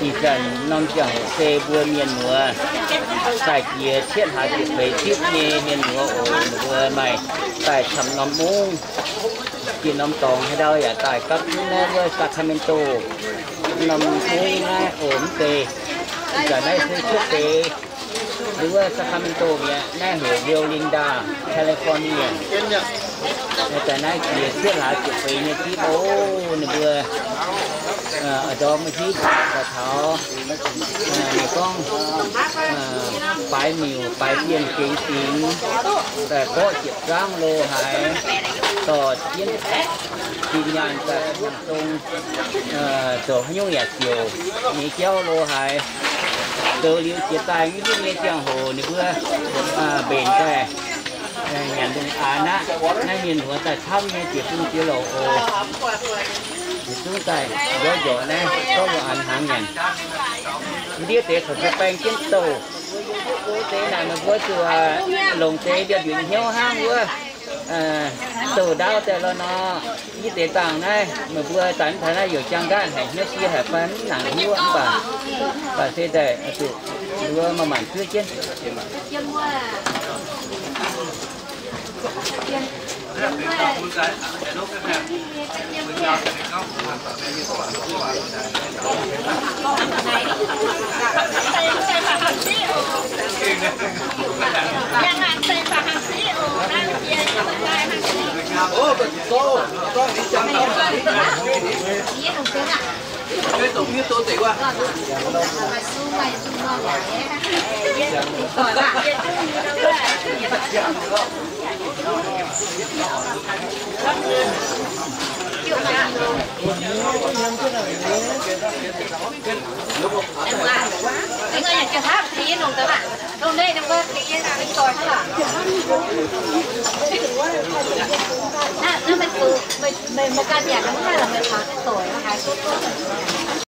chỉ cần nông chẳng xe vừa miền mùa tại kia thiết hạ tiệc về tiếp nghe miền mùa vừa mày tại thầm nóm muông chỉ nóm tòng hay đâu à tại các nơi vừa Sacramento nóm muông ngay ổn tề giờ đây sẽ trước tềหรือว่าซาคราเมนโตเนี่ยแน่หัวเรียวลินดาแคลิฟอร์เนียแต่น่าเกลียดเชื่อหลายจุดไปเนี่ยที่โอ้เนี่ยเบื่อ ở đó mới thích và tháo này con phải nhiều phải tiền kính kínhแต่ก็เจ็บร่างโลหายต่อเย็นทีมงานแต่ตรงต่อให้ยุ่งอยากเกี่ยวมีเจ้าโลหายเตอเลี้ยวเจียตายนี่ที่มีเจียงโหนี่เพื่อเบนแต่อย่างตรงอานะในเมียนหัวแต่ถ้ำเนี่ยเจียบตุ้งเจียโลโอตุ้งแต่ย่อๆนะก็ว่าอันหางเงินเดี๋ยวเตะเขาจะแปลงเจ้าโตเตะnày mà với chùa lồng tê được những hiếu hang vừa tổ đauแต่ละนอยี่เตะต่างnày mà vừa tán thái nàyอยู่จังกันให้เนื้อขี้ให้ฟันหนังหิ้วอันบ่าเสด็จตุvừa mà mảnh chưa chết cái tổng như tôi tỷ qua cái người nhà tháp thì nông tới bạn hôm nay nông tới thì là cái tỏi hết à nó mình cái nhà nó là mình phá cái tỏi nó hay